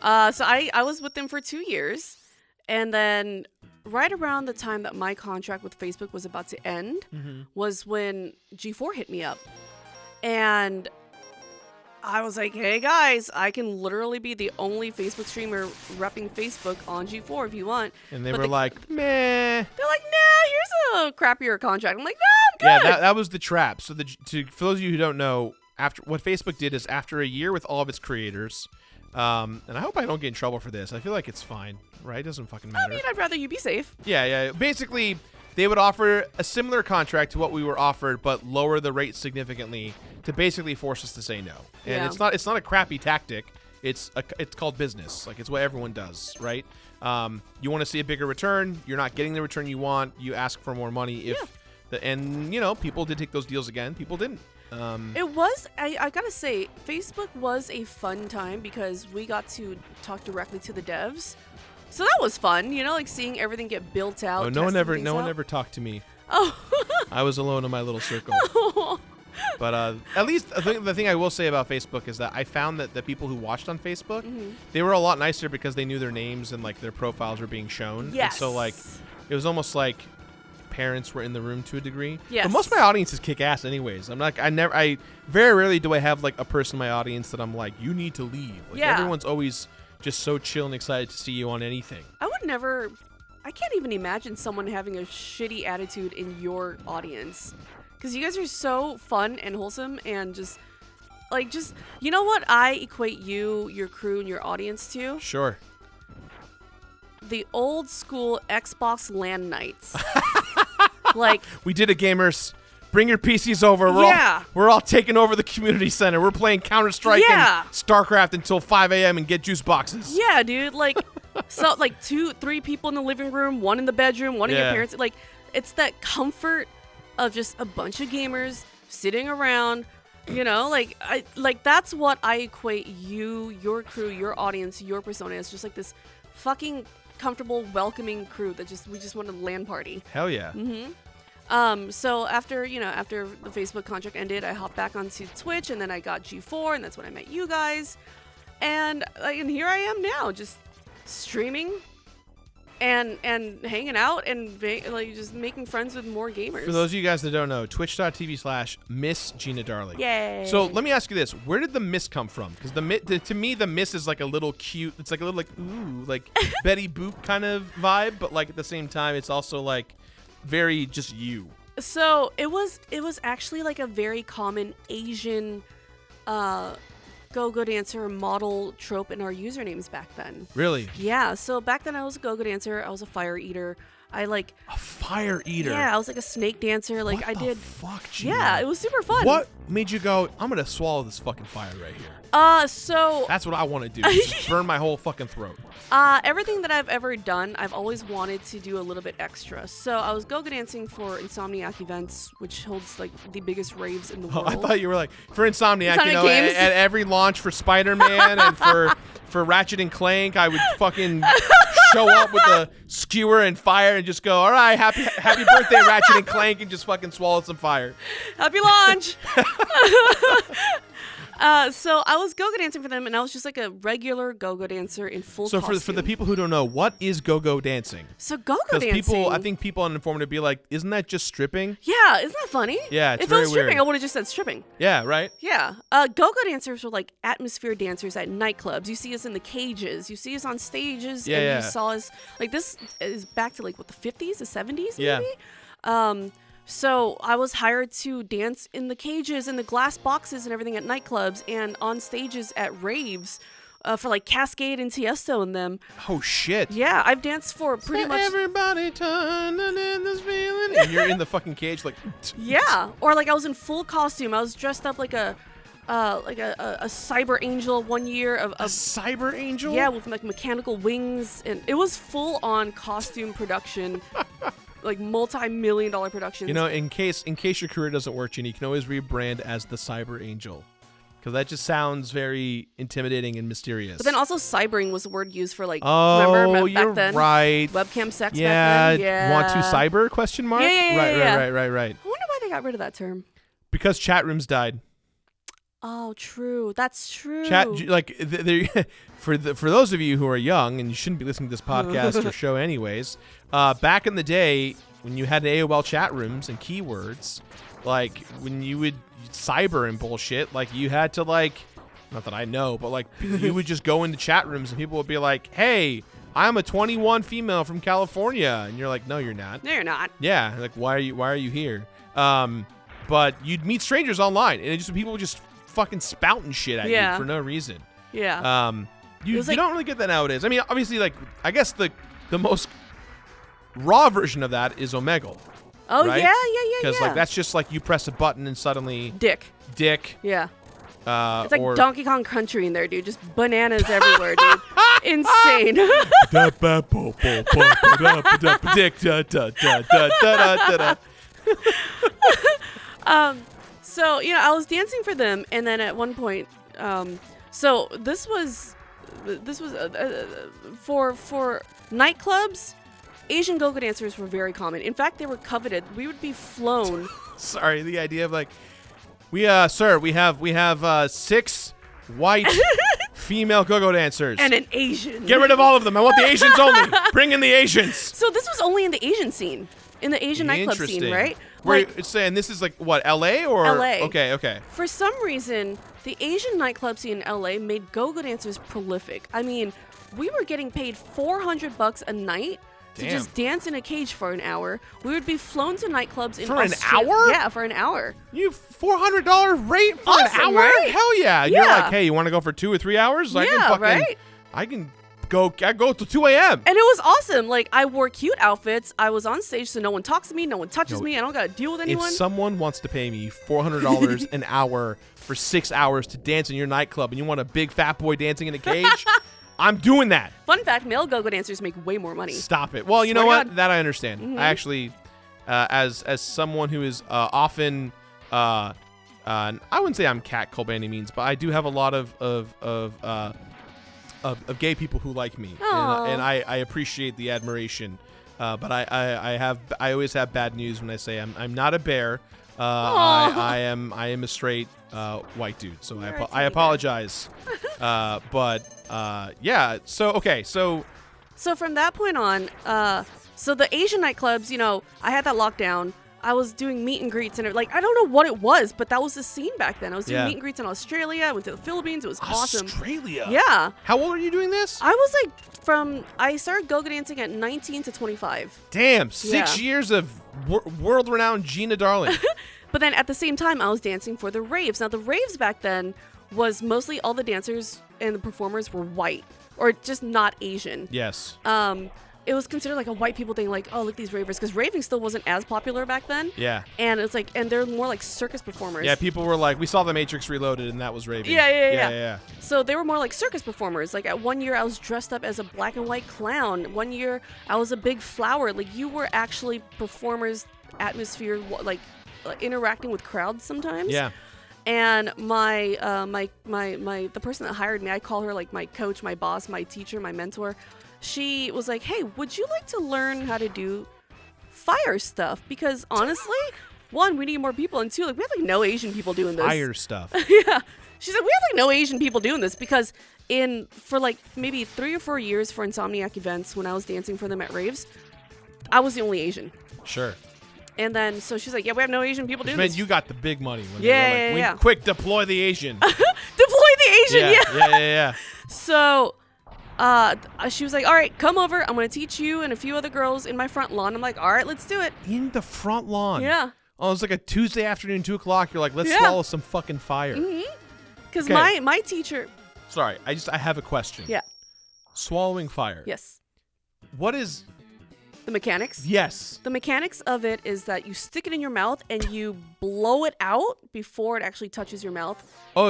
Speaker 5: So I was with them for 2 years, and then right around the time that my contract with Facebook was about to end was when G4 hit me up. And I was like, hey guys, I can literally be the only Facebook streamer repping Facebook on G4 if you want.
Speaker 4: And they
Speaker 5: But
Speaker 4: were like, meh.
Speaker 5: They're like, nah, here's a crappier contract. I'm like, no, I'm good.
Speaker 4: Yeah, that was the trap. So for those of you who don't know, after what Facebook did is after a year with all of its creators, and I hope I don't get in trouble for this. I feel like it's fine, right? It doesn't fucking matter.
Speaker 5: I mean, I'd rather you be safe.
Speaker 4: Yeah. Basically, they would offer a similar contract to what we were offered, but lower the rate significantly to basically force us to say no. And
Speaker 5: Yeah.
Speaker 4: it's not a crappy tactic. It's called business. Like it's what everyone does, right? You want to see a bigger return. You're not getting the return you want. You ask for more money. And people did take those deals again. People didn't.
Speaker 5: It was, I gotta say, Facebook was a fun time because we got to talk directly to the devs. So that was fun, like seeing everything get built out.
Speaker 4: Oh, no one
Speaker 5: testing things
Speaker 4: ever
Speaker 5: out.
Speaker 4: talked to me.
Speaker 5: Oh.
Speaker 4: I was alone in my little circle. But at least the thing I will say about Facebook is that I found that the people who watched on Facebook, they were a lot nicer because they knew their names and like their profiles were being shown.
Speaker 5: Yes.
Speaker 4: And so like it was almost like parents were in the room to a degree.
Speaker 5: Yes.
Speaker 4: But most of my audience is kick ass anyways. I very rarely do I have like a person in my audience that I'm like, you need to leave. Like
Speaker 5: Yeah.
Speaker 4: everyone's always just so chill and excited to see you on anything.
Speaker 5: I can't even imagine someone having a shitty attitude in your audience. Because you guys are so fun and wholesome and just you know what I equate you, your crew, and your audience to?
Speaker 4: Sure.
Speaker 5: The old school Xbox LAN nights. Like,
Speaker 4: We did it, gamers. Bring your PCs over. We're all taking over the community center. We're playing Counter-Strike
Speaker 5: Yeah.
Speaker 4: and StarCraft until 5 a.m. and get juice boxes.
Speaker 5: yeah, dude, like, so, like, 2-3 people in the living room, one in the bedroom, one of your
Speaker 4: Yeah.
Speaker 5: parents. Like, it's that comfort of just a bunch of gamers sitting around, that's what I equate you, your crew, your audience, your persona as, just like this fucking comfortable, welcoming crew that we just want a LAN party.
Speaker 4: Hell yeah.
Speaker 5: So after the Facebook contract ended, I hopped back onto Twitch, and then I got G4, and that's when I met you guys. And here I am now, just streaming and hanging out and just making friends with more gamers.
Speaker 4: For those of you guys that don't know, twitch.tv/Miss Gina Darling.
Speaker 5: Yay.
Speaker 4: So let me ask you this. Where did the Miss come from? Because to me, the Miss is like a little cute. It's like a little like, ooh, like Betty Boop kind of vibe. But like at the same time, it's also like very just you.
Speaker 5: So it was actually like a very common Asian go-go dancer model trope in our usernames back then.
Speaker 4: Really?
Speaker 5: Yeah, so back then I was a go-go dancer, I was a fire eater.
Speaker 4: A fire eater?
Speaker 5: Yeah, I was like a snake dancer. Like
Speaker 4: What
Speaker 5: I
Speaker 4: the
Speaker 5: did
Speaker 4: fuck, Gina?
Speaker 5: Yeah, it was super fun.
Speaker 4: What made you go, I'm gonna swallow this fucking fire right here?
Speaker 5: So
Speaker 4: That's what I want to do. Just burn my whole fucking throat.
Speaker 5: everything that I've ever done, I've always wanted to do a little bit extra. So I was go-go dancing for Insomniac events, which holds like the biggest raves in the world.
Speaker 4: I thought you were like for Insomniac,
Speaker 5: Insomniac
Speaker 4: you know,
Speaker 5: games?
Speaker 4: at every launch for Spider-Man and for Ratchet and Clank, I would fucking show up with a skewer and fire and just go, all right, happy birthday, Ratchet and Clank, and just fucking swallow some fire.
Speaker 5: Happy launch! So I was go-go dancing for them, and I was just like a regular go-go dancer in full costume.
Speaker 4: So for the people who don't know, what is go-go dancing?
Speaker 5: So go-go
Speaker 4: Because
Speaker 5: dancing.
Speaker 4: I think people uninformed would be like, isn't that just stripping?
Speaker 5: Yeah, isn't that funny?
Speaker 4: Yeah, it's
Speaker 5: if
Speaker 4: very
Speaker 5: it was stripping,
Speaker 4: weird.
Speaker 5: I would have just said stripping.
Speaker 4: Yeah, right?
Speaker 5: Yeah. Go-go dancers were like atmosphere dancers at nightclubs. You see us in the cages. You see us on stages.
Speaker 4: Yeah,
Speaker 5: and
Speaker 4: yeah.
Speaker 5: you saw us, like, this is back to like, what, the 50s, the 70s
Speaker 4: Yeah.
Speaker 5: maybe? So I was hired to dance in the cages and the glass boxes and everything at nightclubs and on stages at raves for like Cascade and Tiesto and them.
Speaker 4: Oh, shit.
Speaker 5: Yeah, I've danced for pretty much.
Speaker 4: Everybody turning in this feeling. And you're in the fucking cage like...
Speaker 5: Yeah, or like I was in full costume. I was dressed up like a cyber angel one year of
Speaker 4: A cyber angel?
Speaker 5: yeah, with like mechanical wings, and it was full on costume production. Like multi-million-dollar productions.
Speaker 4: You know, in case your career doesn't work, Ginny, you can always rebrand as the Cyber Angel, because that just sounds very intimidating and mysterious.
Speaker 5: But then also cybering was a word used for like
Speaker 4: oh,
Speaker 5: remember
Speaker 4: you're
Speaker 5: back then?
Speaker 4: right.
Speaker 5: Webcam sex
Speaker 4: Yeah,
Speaker 5: back then. Yeah.
Speaker 4: want to cyber? Question mark.
Speaker 5: Yeah,
Speaker 4: right,
Speaker 5: yeah.
Speaker 4: right.
Speaker 5: I wonder why they got rid of that term.
Speaker 4: Because chat rooms died.
Speaker 5: Oh, true. That's true.
Speaker 4: For those of you who are young and you shouldn't be listening to this podcast or show anyways, back in the day when you had AOL chat rooms and keywords, like when you would cyber and bullshit, like you had to like, not that I know, but like you would just go into chat rooms and people would be like, hey, I'm a 21 female from California, and you're like, no, you're not.
Speaker 5: No, you're not.
Speaker 4: Yeah, like why are you here? But you'd meet strangers online and people would just fucking spouting shit at you for no reason.
Speaker 5: Yeah.
Speaker 4: You
Speaker 5: like-
Speaker 4: don't really get that nowadays. I mean, obviously, like, I guess the most raw version of that is Omegle.
Speaker 5: Oh,
Speaker 4: right?
Speaker 5: yeah.
Speaker 4: Because, like, that's just like you press a button and suddenly
Speaker 5: Dick.
Speaker 4: Yeah.
Speaker 5: Yeah. It's like Donkey Kong Country in there, dude. Just bananas everywhere, dude. Insane.
Speaker 4: Dick.
Speaker 5: So, you know, I was dancing for them, and then at one point, so this was for nightclubs. Asian go-go dancers were very common. In fact, they were coveted. We would be flown.
Speaker 4: Sorry, the idea of like, sir, we have 6 white female go-go dancers
Speaker 5: And an Asian.
Speaker 4: Get rid of all of them. I want the Asians only. Bring in the Asians.
Speaker 5: So this was only in the Asian scene, in the Asian nightclub scene, right?
Speaker 4: Wait, it's saying this is like what, LA or
Speaker 5: LA.
Speaker 4: Okay.
Speaker 5: For some reason, the Asian nightclub scene in LA made go-go dancers prolific. I mean, we were getting paid $400 a night to
Speaker 4: Damn.
Speaker 5: just dance in a cage for an hour. We would be flown to nightclubs in
Speaker 4: For an
Speaker 5: Australia.
Speaker 4: hour?
Speaker 5: Yeah, for an hour.
Speaker 4: You $400 rate for
Speaker 5: Awesome,
Speaker 4: an hour?
Speaker 5: right?
Speaker 4: Hell yeah. You're
Speaker 5: Yeah.
Speaker 4: like, hey, you want to go for 2 or 3 hours? I
Speaker 5: Yeah, right?
Speaker 4: I can go till 2 a.m.
Speaker 5: And it was awesome. Like, I wore cute outfits. I was on stage so no one talks to me, no one touches me. I don't got to deal with anyone.
Speaker 4: If someone wants to pay me $400 an hour for 6 hours to dance in your nightclub and you want a big fat boy dancing in a cage, I'm doing that.
Speaker 5: Fun fact, male go-go dancers make way more money.
Speaker 4: Stop it. Well, you know
Speaker 5: Swear to
Speaker 4: what?
Speaker 5: God.
Speaker 4: That I understand.
Speaker 5: Mhm.
Speaker 4: I actually, as someone who is often, I wouldn't say I'm catcalled by any means, but I do have a lot of gay people who like me, and I appreciate the admiration. But I always have bad news when I say I'm not a bear. I am a straight white dude, so
Speaker 5: You're a
Speaker 4: I
Speaker 5: teddy bear.
Speaker 4: apologize. But yeah.
Speaker 5: So from that point on, so the Asian nightclubs, you know, I had that lockdown. I was doing meet and greets and I don't know what it was, but that was the scene back then. I was doing
Speaker 4: Yeah.
Speaker 5: meet and greets in Australia. I went to the Philippines. It was awesome.
Speaker 4: Australia.
Speaker 5: Yeah.
Speaker 4: How old are you doing this?
Speaker 5: I was like I started go-go dancing at 19 to 25.
Speaker 4: Damn, 6
Speaker 5: Yeah.
Speaker 4: years of world-renowned Gina Darling.
Speaker 5: But then at the same time, I was dancing for the raves. Now, the raves back then was mostly all the dancers and the performers were white or just not Asian.
Speaker 4: Yes.
Speaker 5: it was considered like a white people thing, like, oh, look, these ravers, because raving still wasn't as popular back then.
Speaker 4: Yeah.
Speaker 5: And it's like, and they're more like circus performers.
Speaker 4: Yeah, people were like, we saw The Matrix Reloaded, and that was raving.
Speaker 5: Yeah. So they were more like circus performers. Like at one year, I was dressed up as a black and white clown. One year, I was a big flower. Like you were actually performers, atmosphere, like interacting with crowds sometimes.
Speaker 4: Yeah.
Speaker 5: And the person that hired me, I call her like my coach, my boss, my teacher, my mentor. She was like, hey, would you like to learn how to do fire stuff? Because honestly, one, we need more people, and two, like we have like no Asian people doing this.
Speaker 4: Fire stuff.
Speaker 5: Yeah. She said, we have like no Asian people doing this because for like maybe 3 or 4 years for Insomniac events when I was dancing for them at raves, I was the only Asian.
Speaker 4: Sure.
Speaker 5: And then, so she's like, yeah, we have no Asian people doing
Speaker 4: Which
Speaker 5: this.
Speaker 4: meant you got the big money. When
Speaker 5: Yeah,
Speaker 4: they were like,
Speaker 5: yeah.
Speaker 4: Quick, deploy the Asian.
Speaker 5: Deploy the Asian,
Speaker 4: Yeah.
Speaker 5: So, she was like, all right, come over. I'm going to teach you and a few other girls in my front lawn. I'm like, all right, let's do it.
Speaker 4: In the front lawn.
Speaker 5: Yeah.
Speaker 4: Oh, it's like a Tuesday afternoon, 2 o'clock. You're like, let's swallow some fucking fire.
Speaker 5: Because
Speaker 4: Okay.
Speaker 5: my teacher.
Speaker 4: Sorry, I have a question.
Speaker 5: Yeah.
Speaker 4: Swallowing fire.
Speaker 5: Yes.
Speaker 4: What is...
Speaker 5: The mechanics.
Speaker 4: Yes.
Speaker 5: The mechanics of it is that you stick it in your mouth and you blow it out before it actually touches your mouth.
Speaker 4: Oh,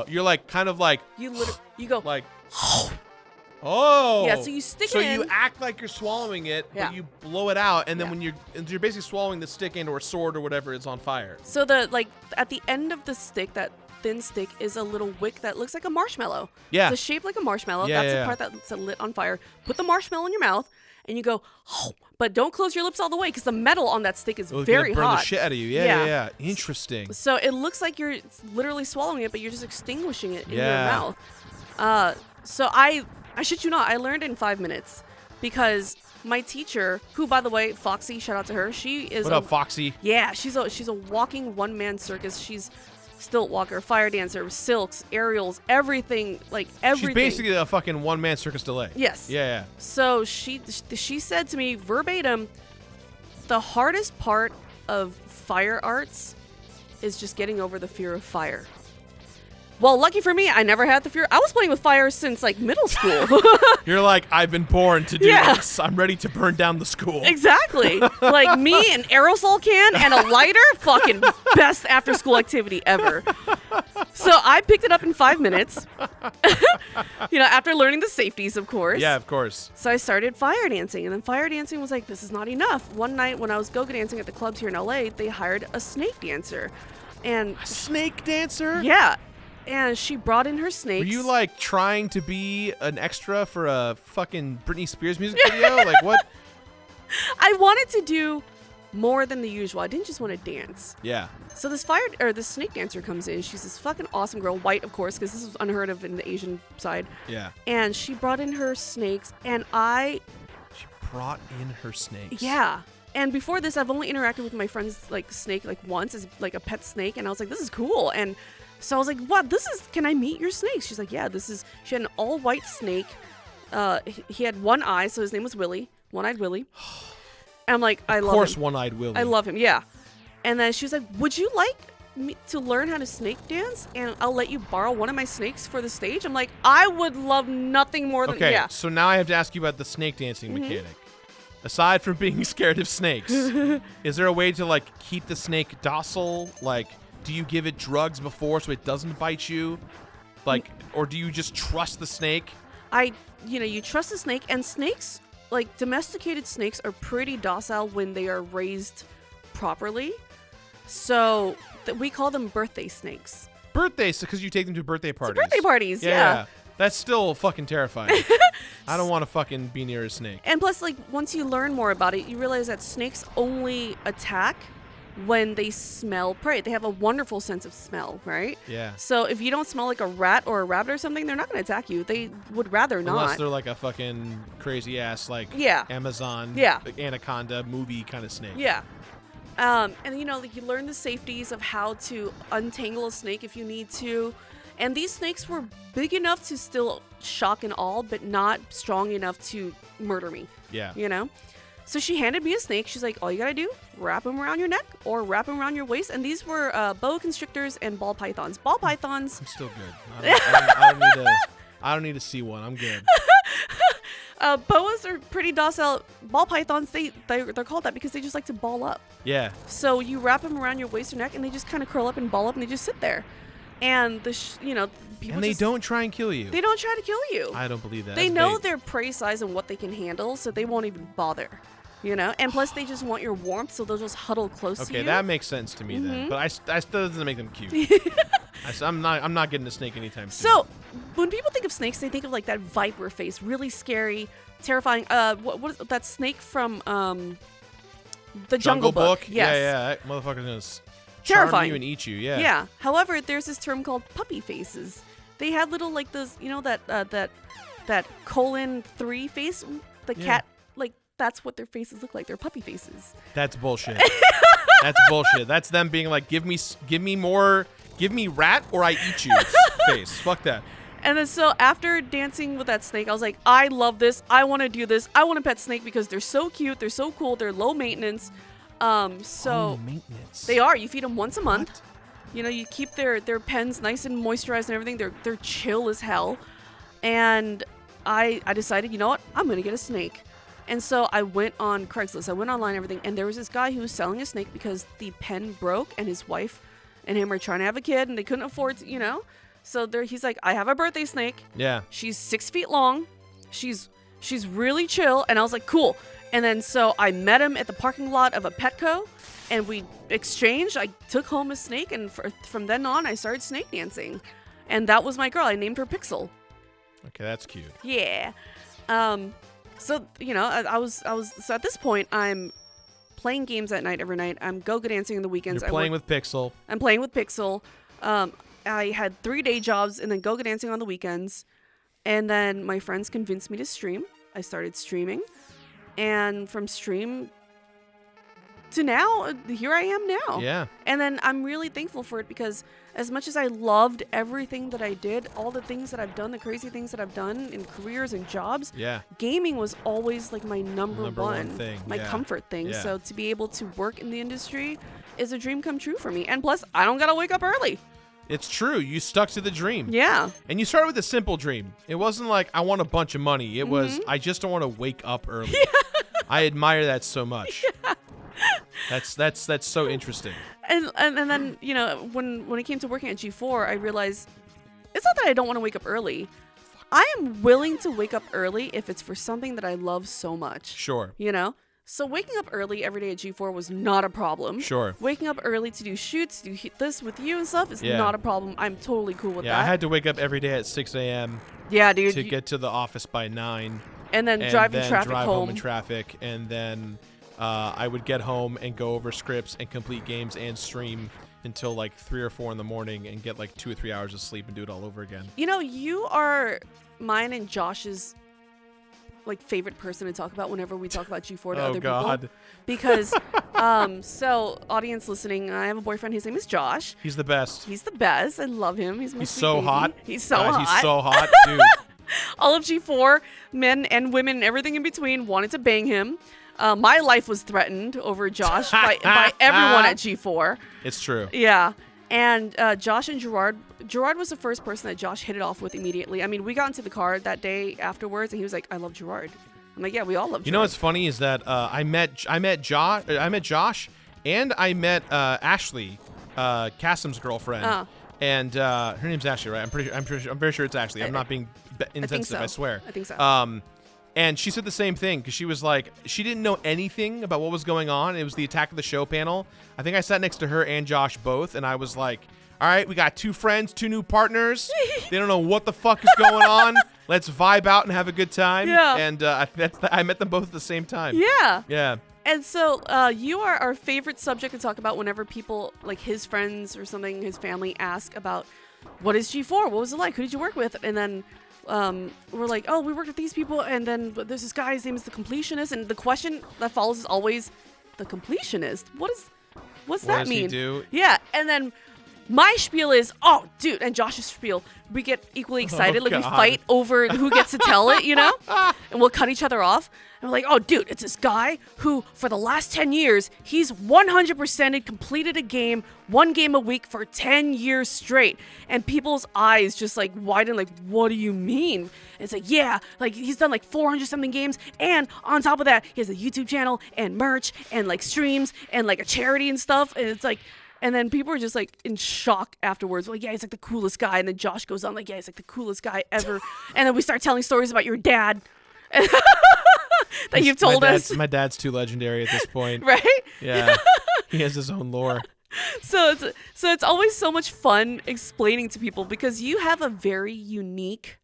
Speaker 4: you're like kind of like...
Speaker 5: You go...
Speaker 4: Like... Oh.
Speaker 5: Yeah, so you stick
Speaker 4: so
Speaker 5: it in.
Speaker 4: you act like you're swallowing it,
Speaker 5: Yeah.
Speaker 4: but you blow it out, and then
Speaker 5: Yeah.
Speaker 4: when you're basically swallowing the stick end or a sword or whatever is on fire.
Speaker 5: So at the end of the stick, that thin stick is a little wick that looks like a marshmallow.
Speaker 4: Yeah.
Speaker 5: It's shaped like a marshmallow.
Speaker 4: Yeah,
Speaker 5: That's
Speaker 4: yeah,
Speaker 5: the part that's lit on fire. Put the marshmallow in your mouth and you go, but don't close your lips all the way because the metal on that stick is
Speaker 4: It's
Speaker 5: very
Speaker 4: gonna burn
Speaker 5: hot.
Speaker 4: the shit out of you. Yeah. Interesting.
Speaker 5: So it looks like you're literally swallowing it, but you're just extinguishing it in your
Speaker 4: Yeah.
Speaker 5: mouth. So I shit you not, I learned in 5 minutes because my teacher, who by the way, Foxy, shout out to her. She is
Speaker 4: What up, Foxy?
Speaker 5: Yeah, she's a walking one-man circus. She's stilt walker, fire dancer, silks, aerials, everything, like everything.
Speaker 4: She's basically a fucking one-man circus delay.
Speaker 5: Yes.
Speaker 4: Yeah.
Speaker 5: So she said to me verbatim, the hardest part of fire arts is just getting over the fear of fire. Well, lucky for me, I never had the fear. I was playing with fire since like middle school.
Speaker 4: You're like, I've been born to do
Speaker 5: Yeah.
Speaker 4: this. I'm ready to burn down the school.
Speaker 5: Exactly. Like me, an aerosol can and a lighter, fucking best after school activity ever. So I picked it up in 5 minutes. After learning the safeties, of course.
Speaker 4: Yeah, of course.
Speaker 5: So I started fire dancing, and then fire dancing was like, this is not enough. One night when I was go-go dancing at the clubs here in LA, they hired a snake dancer. And
Speaker 4: Snake dancer?
Speaker 5: yeah. And she brought in her snakes.
Speaker 4: Were you like trying to be an extra for a fucking Britney Spears music video? Like what?
Speaker 5: I wanted to do more than the usual. I didn't just want to dance.
Speaker 4: Yeah.
Speaker 5: So this snake dancer comes in. She's this fucking awesome girl, white of course, because this is unheard of in the Asian side.
Speaker 4: Yeah.
Speaker 5: And she brought in her snakes, and
Speaker 4: She brought in her snakes.
Speaker 5: yeah. And before this, I've only interacted with my friend's like snake like once as like a pet snake, and I was like, this is cool. And so I was like, what? Can I meet your snake? She's like, yeah, she had an all white snake. He had one eye, so his name was Willie, one-eyed Willie. And I'm like, I love him.
Speaker 4: Of course, one-eyed Willie.
Speaker 5: I love him, yeah. And then she was like, would you like me to learn how to snake dance? And I'll let you borrow one of my snakes for the stage. I'm like, I would love nothing more than,
Speaker 4: Okay,
Speaker 5: yeah.
Speaker 4: so now I have to ask you about the snake dancing mechanic. Aside from being scared of snakes, is there a way to like keep the snake docile? Like, do you give it drugs before so it doesn't bite you? Like, or do you just trust the snake?
Speaker 5: You trust the snake, and snakes, like domesticated snakes, are pretty docile when they are raised properly. So we call them birthday snakes.
Speaker 4: Birthdays, because you take them to birthday parties.
Speaker 5: Birthday parties, yeah.
Speaker 4: That's still fucking terrifying. I don't want to fucking be near a snake.
Speaker 5: And plus, like, once you learn more about it, you realize that snakes only attack when they smell prey. They have a wonderful sense of smell, right?
Speaker 4: Yeah.
Speaker 5: So if you don't smell like a rat or a rabbit or something, they're not going to attack you. They would rather not.
Speaker 4: Unless they're like a fucking crazy ass, like,
Speaker 5: Yeah.
Speaker 4: Amazon,
Speaker 5: Yeah.
Speaker 4: anaconda movie kind of snake.
Speaker 5: Yeah. And like you learn the safeties of how to untangle a snake if you need to. And these snakes were big enough to still shock and awe, but not strong enough to murder me.
Speaker 4: Yeah.
Speaker 5: So she handed me a snake. She's like, all you gotta do, wrap them around your neck or wrap them around your waist. And these were boa constrictors and ball pythons. Ball pythons.
Speaker 4: I'm still good. I don't need to see one. I'm good.
Speaker 5: Boas are pretty docile. Ball pythons, they're called that because they just like to ball up.
Speaker 4: Yeah.
Speaker 5: So you wrap them around your waist or neck, and they just kind of curl up and ball up, and they just sit there. And people
Speaker 4: And they don't try and kill you.
Speaker 5: They don't try to kill you.
Speaker 4: I don't believe that.
Speaker 5: They
Speaker 4: That's
Speaker 5: know
Speaker 4: bait.
Speaker 5: their prey size and what they can handle, so they won't even bother. And plus they just want your warmth, so they'll just huddle close to you.
Speaker 4: Okay, that makes sense to me then. But I still doesn't make them cute. I'm not getting a snake anytime soon.
Speaker 5: So when people think of snakes, they think of like that viper face, really scary, terrifying. What is that snake from the Jungle Book? Yes.
Speaker 4: Yeah. That motherfucker's gonna
Speaker 5: Terrifying.
Speaker 4: charm you and eat you. Yeah.
Speaker 5: Yeah. However, there's this term called puppy faces. They had little like those, that colon 3 face, the cat. Like that's what their faces look like. They're puppy faces.
Speaker 4: That's bullshit. That's bullshit. That's them being like, give me rat or I eat you face. Fuck that.
Speaker 5: And then so after dancing with that snake, I was like, I love this. I want to do this. I want to pet snake because they're so cute. They're so cool. They're low maintenance.
Speaker 4: Low maintenance.
Speaker 5: They are. You feed them once a month.
Speaker 4: What?
Speaker 5: You keep their pens nice and moisturized and everything. They're chill as hell. And I decided, you know what? I'm going to get a snake. And so I went on Craigslist. I went online and everything. And there was this guy who was selling a snake because the pen broke and his wife and him were trying to have a kid and they couldn't afford to, So he's like, I have a birthday snake.
Speaker 4: Yeah.
Speaker 5: She's 6 feet long. She's really chill. And I was like, cool. And then so I met him at the parking lot of a Petco and we exchanged. I took home a snake and from then on I started snake dancing. And that was my girl. I named her Pixel.
Speaker 4: Okay, that's cute.
Speaker 5: Yeah. So, I was so at this point I'm playing games at night every night. I'm go-go dancing on the weekends.
Speaker 4: You're playing with Pixel.
Speaker 5: I'm playing with Pixel. I had 3 day jobs and then go-go dancing on the weekends. And then my friends convinced me to stream. I started streaming. And from stream to now, here I am now.
Speaker 4: Yeah.
Speaker 5: And then I'm really thankful for it because as much as I loved everything that I did, all the things that I've done, the crazy things that I've done in careers and jobs, gaming was always like my number one
Speaker 4: thing.
Speaker 5: my comfort thing.
Speaker 4: Yeah.
Speaker 5: So to be able to work in the industry is a dream come true for me. And plus, I don't got to wake up early.
Speaker 4: It's true. You stuck to the dream.
Speaker 5: Yeah.
Speaker 4: And you started with a simple dream. It wasn't like, I want a bunch of money. It was, I just don't want to wake up early. I admire that so much. Yeah. That's so interesting.
Speaker 5: And then, when it came to working at G4, I realized it's not that I don't want to wake up early. I am willing to wake up early if it's for something that I love so much.
Speaker 4: Sure.
Speaker 5: So waking up early every day at G4 was not a problem.
Speaker 4: Sure.
Speaker 5: Waking up early to do shoots, do this with you and stuff is not a problem. I'm totally cool with that.
Speaker 4: Yeah, I had to wake up every day at 6 a.m.
Speaker 5: Yeah, dude.
Speaker 4: To get to the office by 9.
Speaker 5: And then drive
Speaker 4: home in traffic. And then I would get home and go over scripts and complete games and stream until like 3 or 4 in the morning and get like 2 or 3 hours of sleep and do it all over again.
Speaker 5: You are mine and Josh's favorite person to talk about whenever we talk about G4 to other people. Because so audience listening, I have a boyfriend. His name is Josh.
Speaker 4: He's the best.
Speaker 5: I love him. He's
Speaker 4: so
Speaker 5: baby.
Speaker 4: hot.
Speaker 5: He's so hot.
Speaker 4: He's so hot, dude.
Speaker 5: All of G4, men and women and everything in between wanted to bang him. My life was threatened over Josh by everyone at G4.
Speaker 4: It's true.
Speaker 5: Yeah. And Josh and Jirard was the first person that Josh hit it off with immediately. I mean, we got into the car that day afterwards, and he was like, "I love Jirard." I'm like, "Yeah, we all love Jirard."
Speaker 4: You know what's funny is that I met Josh, and I met Ashley, Kassem's girlfriend, and her name's Ashley, right? I'm very sure it's Ashley. I'm not being insensitive. I swear.
Speaker 5: I think so.
Speaker 4: And she said the same thing because she was like, she didn't know anything about what was going on. It was the Attack of the Show panel. I think I sat next to her and Josh both, and I was like, all right, we got 2 friends, 2 new partners. They don't know what the fuck is going on. Let's vibe out and have a good time.
Speaker 5: Yeah.
Speaker 4: And I met them both at the same time.
Speaker 5: Yeah.
Speaker 4: Yeah.
Speaker 5: And so you are our favorite subject to talk about whenever people, like his friends or something, his family, ask about, what is G4? What was it like? Who did you work with? And then we're like, oh, we worked with these people, and then there's this guy, his name is the completionist, and the question that follows is always, the completionist? What's that mean?
Speaker 4: What does he do?
Speaker 5: Yeah, and then My spiel is, oh, dude, and Josh's spiel, we get equally excited. We
Speaker 4: God.
Speaker 5: fight over who gets to tell it, and we'll cut each other off. And we're like, oh, dude, it's this guy who, for the last 10 years, he's 100%ed completed a game, 1 game a week for 10 years straight. And people's eyes just like widen, like, what do you mean? And it's like, yeah, like he's done like 400 something games. And on top of that, he has a YouTube channel and merch and like streams and like a charity and stuff. And it's like, and then people are just like in shock afterwards. Like, yeah, he's like the coolest guy. And then Josh goes on like, yeah, he's like the coolest guy ever. And then we start telling stories about your dad that you've told us.
Speaker 4: My dad's too legendary at this point.
Speaker 5: Right?
Speaker 4: Yeah. He has his own lore.
Speaker 5: So it's always so much fun explaining to people because you have a very unique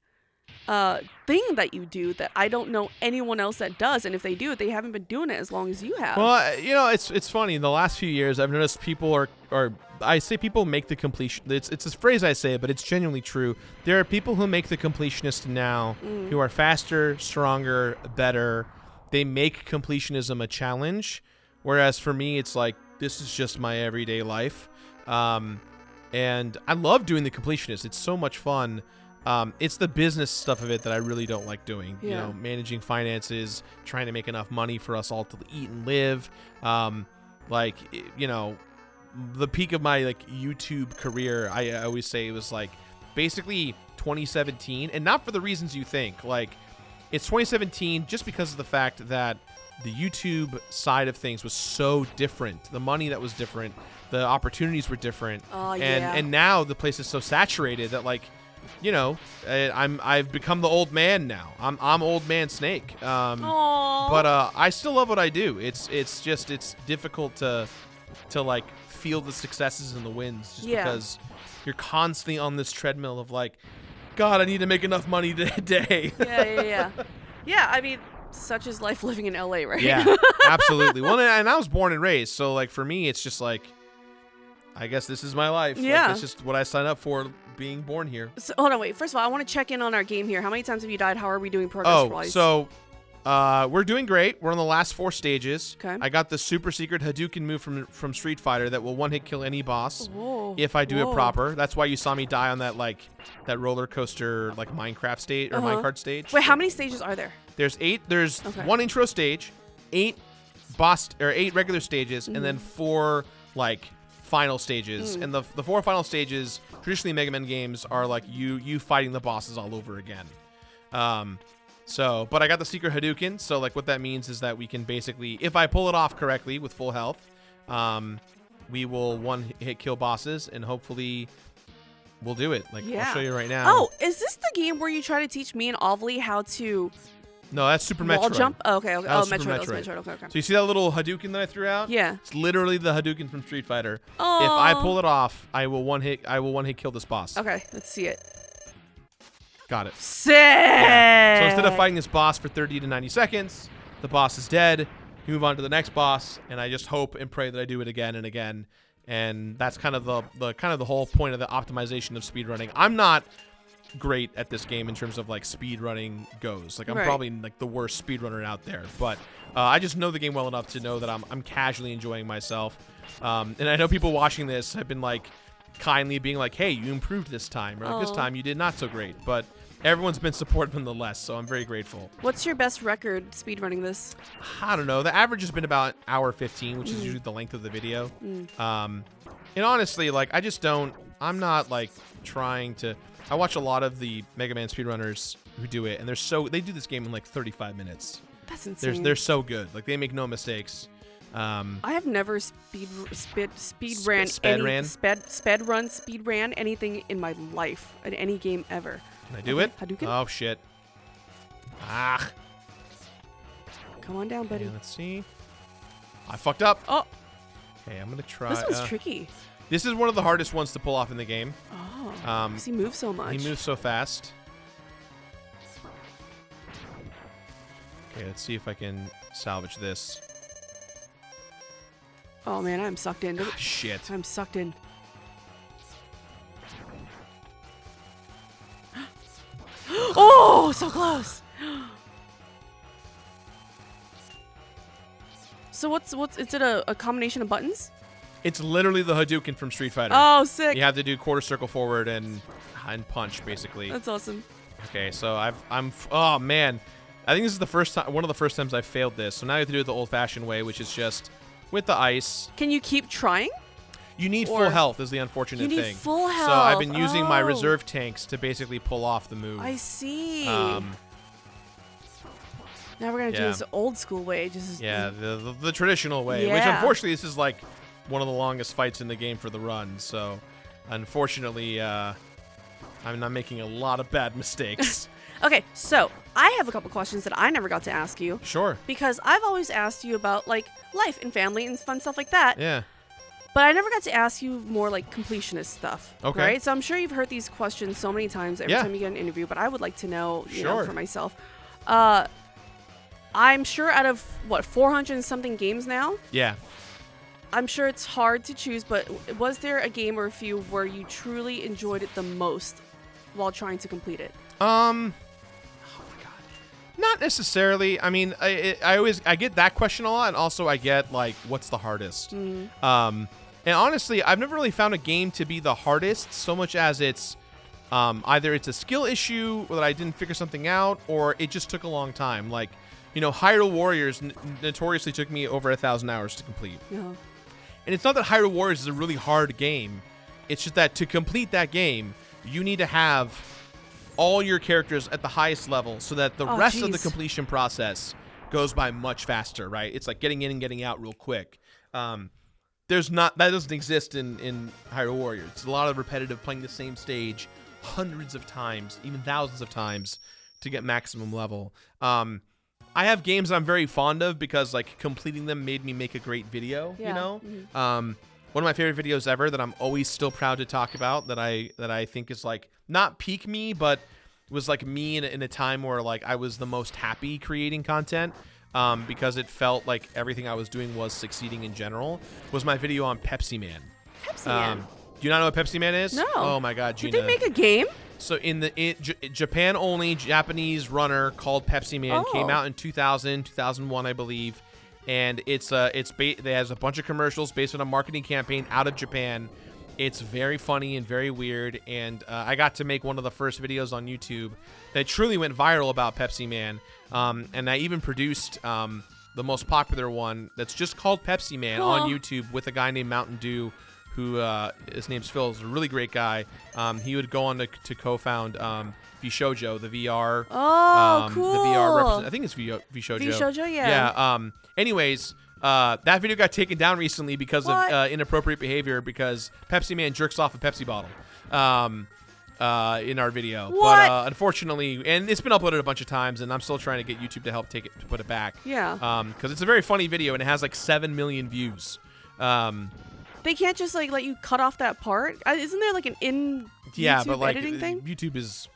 Speaker 5: thing that you do that I don't know anyone else that does, and if they do, they haven't been doing it as long as you have.
Speaker 4: Well, it's funny. In the last few years, I've noticed people are I say people make the completion. It's a phrase I say, but it's genuinely true. There are people who make the completionist now who are faster, stronger, better. They make completionism a challenge, whereas for me, it's like this is just my everyday life. And I love doing the completionist. It's so much fun. It's the business stuff of it that I really don't like doing.
Speaker 5: Yeah.
Speaker 4: Managing finances, trying to make enough money for us all to eat and live. The peak of my YouTube career, I always say it was like basically 2017, and not for the reasons you think. Like, it's 2017 just because of the fact that the YouTube side of things was so different. The money that was different, the opportunities were different, and now the place is so saturated that I've become the old man now. I'm old man Snake. But I still love what I do. It's difficult to feel the successes and the wins just because you're constantly on this treadmill of like, God, I need to make enough money today.
Speaker 5: Yeah, I mean, such is life living in LA, right?
Speaker 4: Yeah, absolutely. Well, and I was born and raised, so like for me, it's just like, I guess this is my life.
Speaker 5: Yeah.
Speaker 4: It's just what I signed up for being born here.
Speaker 5: So, hold on, wait. First of all, I want to check in on our game here. How many times have you died? How are we doing progress-wise?
Speaker 4: So we're doing great. We're on the last 4 stages.
Speaker 5: Okay.
Speaker 4: I got the super secret Hadouken move from Street Fighter that will one-hit kill any boss.
Speaker 5: Whoa.
Speaker 4: If I do it proper. That's why you saw me die on that that roller coaster Minecraft stage or minecart stage.
Speaker 5: Wait, how many stages are there?
Speaker 4: There's 8. There's
Speaker 5: Okay.
Speaker 4: 1 intro stage, 8 regular stages, and then 4 final stages. And the 4 final stages, traditionally Mega Man games, are like you fighting the bosses all over again. But I got the secret Hadouken, so what that means is that we can basically, if I pull it off correctly with full health, we will one-hit kill bosses, and hopefully we'll do it. I'll show you right now.
Speaker 5: Oh, is this the game where you try to teach me and Ovly how to
Speaker 4: No, that's Super
Speaker 5: wall
Speaker 4: Metroid.
Speaker 5: jump? Oh, okay.
Speaker 4: That was Super
Speaker 5: Metroid.
Speaker 4: Metroid.
Speaker 5: Metroid. Okay.
Speaker 4: So you see that little Hadouken that I threw out?
Speaker 5: Yeah.
Speaker 4: It's literally the Hadouken from Street Fighter.
Speaker 5: Oh.
Speaker 4: If I pull it off, I will one-hit kill this boss.
Speaker 5: Okay, let's see it.
Speaker 4: Got it.
Speaker 5: Sick!
Speaker 4: Yeah. So instead of fighting this boss for 30 to 90 seconds, the boss is dead. You move on to the next boss, and I just hope and pray that I do it again and again. And that's kind of the whole point of the optimization of speedrunning. I'm not great at this game in terms of speedrunning goes. I'm probably the worst speedrunner out there, but I just know the game well enough to know that I'm casually enjoying myself. And I know people watching this have been kindly being like, hey, you improved this time, or this time you did not so great, but everyone's been supportive nonetheless, so I'm very grateful.
Speaker 5: What's your best record speedrunning this?
Speaker 4: I don't know. The average has been about hour 15, which is usually the length of the video. And honestly, I just don't, I'm not trying to, I watch a lot of the Mega Man speedrunners who do it, and they do this game in 35 minutes.
Speaker 5: That's insane.
Speaker 4: They're so good. They make no mistakes.
Speaker 5: I have never speed ran anything in my life in any game ever.
Speaker 4: Can I do it?
Speaker 5: Hadouken?
Speaker 4: Oh shit! Ah!
Speaker 5: Come on down, buddy.
Speaker 4: Okay, let's see. I fucked up.
Speaker 5: Oh,
Speaker 4: Okay, I'm gonna try.
Speaker 5: this one's tricky.
Speaker 4: This is one of the hardest ones to pull off in the game.
Speaker 5: Oh, because he moves so much.
Speaker 4: He moves so fast. Okay, let's see if I can salvage this.
Speaker 5: Oh man, I'm sucked in.
Speaker 4: Ah, shit.
Speaker 5: I'm sucked in. Oh, so close. So what's is it a combination of buttons?
Speaker 4: It's literally the Hadouken from Street Fighter.
Speaker 5: Oh, sick.
Speaker 4: You have to do quarter circle forward and punch, basically.
Speaker 5: That's awesome.
Speaker 4: Okay, so oh man, I think this is the first time, one of the first times I've failed this. So now you have to do it the old-fashioned way, which is just with the ice.
Speaker 5: Can you keep trying?
Speaker 4: You need full health is the unfortunate thing.
Speaker 5: You need full health.
Speaker 4: So I've been using my reserve tanks to basically pull off the move.
Speaker 5: I see. Now we're gonna do this old school way.
Speaker 4: The traditional way,
Speaker 5: Yeah.
Speaker 4: which unfortunately this is like one of the longest fights in the game for the run. So unfortunately, I'm not making a lot of bad mistakes.
Speaker 5: Okay, so I have a couple questions that I never got to ask you.
Speaker 4: Sure.
Speaker 5: Because I've always asked you about like life and family and fun stuff like that.
Speaker 4: Yeah.
Speaker 5: But I never got to ask you more like completionist stuff.
Speaker 4: Okay.
Speaker 5: Right? So I'm sure you've heard these questions so many times every time you get an interview, but I would like to know, you know, for myself. I'm sure out of, 400 and something games now?
Speaker 4: Yeah.
Speaker 5: I'm sure it's hard to choose, but was there a game or a few where you truly enjoyed it the most while trying to complete it?
Speaker 4: Oh my god. Not necessarily. I mean, I get that question a lot, and also I get like, what's the hardest? And honestly, I've never really found a game to be the hardest so much as it's either it's a skill issue or that I didn't figure something out, or it just took a long time. Like, you know, Hyrule Warriors notoriously took me over 1,000 hours to complete.
Speaker 5: Yeah.
Speaker 4: And it's not that Hyrule Warriors is a really hard game. It's just that to complete that game, you need to have all your characters at the highest level so that the rest of the completion process goes by much faster, right? It's like getting in and getting out real quick. That doesn't exist in Hyrule Warriors. It's a lot of repetitive playing the same stage hundreds of times, even thousands of times to get maximum level. I have games I'm very fond of because like completing them made me make a great video, you know? One of my favorite videos ever that I'm always still proud to talk about that I think is like not peak me, but was like me in a time where like I was the most happy creating content because it felt like everything I was doing was succeeding in general, was my video on Pepsi Man.
Speaker 5: Pepsi Man?
Speaker 4: Do you not know what Pepsi Man is?
Speaker 5: No.
Speaker 4: Oh my god, Gina.
Speaker 5: Did they make a game?
Speaker 4: So in Japan only Japanese runner called Pepsi Man came out in 2000, 2001, I believe, and it has a bunch of commercials based on a marketing campaign out of Japan. It's very funny and very weird, and I got to make one of the first videos on YouTube that truly went viral about Pepsi Man, and I even produced the most popular one that's just called Pepsi Man on YouTube with a guy named Mountain Dew, who his name's Phil. Is a really great guy. He would go on to co-found VShojo, the VR.
Speaker 5: Oh, cool.
Speaker 4: The VR I think it's VShojo.
Speaker 5: VShojo, yeah.
Speaker 4: Yeah. Anyways, that video got taken down recently because of inappropriate behavior because Pepsi Man jerks off a Pepsi bottle in our video.
Speaker 5: What?
Speaker 4: But unfortunately, and it's been uploaded a bunch of times, and I'm still trying to get YouTube to help to put it back.
Speaker 5: Yeah.
Speaker 4: Because it's a very funny video, and it has like 7 million views.
Speaker 5: They can't just like let you cut off that part. Isn't there like an YouTube
Speaker 4: but like
Speaker 5: editing thing?
Speaker 4: YouTube is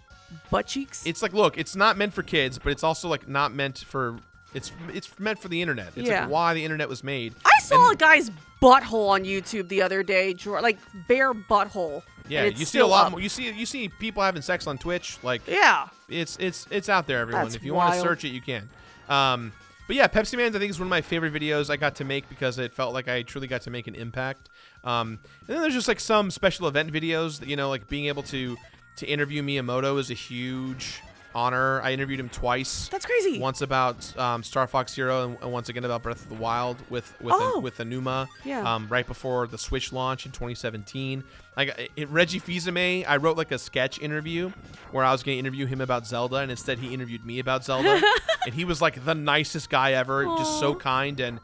Speaker 5: Butt cheeks.
Speaker 4: It's like, look, it's not meant for kids, but it's also like not meant for. It's meant for the internet. It's like why the internet was made.
Speaker 5: I saw a guy's butthole on YouTube the other day, like bare butthole.
Speaker 4: Yeah, you see a lot more. You see people having sex on Twitch. Like it's out there, everyone.
Speaker 5: That's
Speaker 4: if you want to search it, you can. But yeah, Pepsi Man, I think, is one of my favorite videos I got to make because it felt like I truly got to make an impact. And then there's just like some special event videos that, you know, like being able to interview Miyamoto is a huge honor. I interviewed him twice.
Speaker 5: That's crazy.
Speaker 4: Once about Star Fox Zero and once again about Breath of the Wild with Anuma.
Speaker 5: Yeah.
Speaker 4: Right before the Switch launch in 2017. Like Reggie Fils-Aimé, I wrote like a sketch interview where I was going to interview him about Zelda, and instead he interviewed me about Zelda. And he was like the nicest guy ever, just so kind, and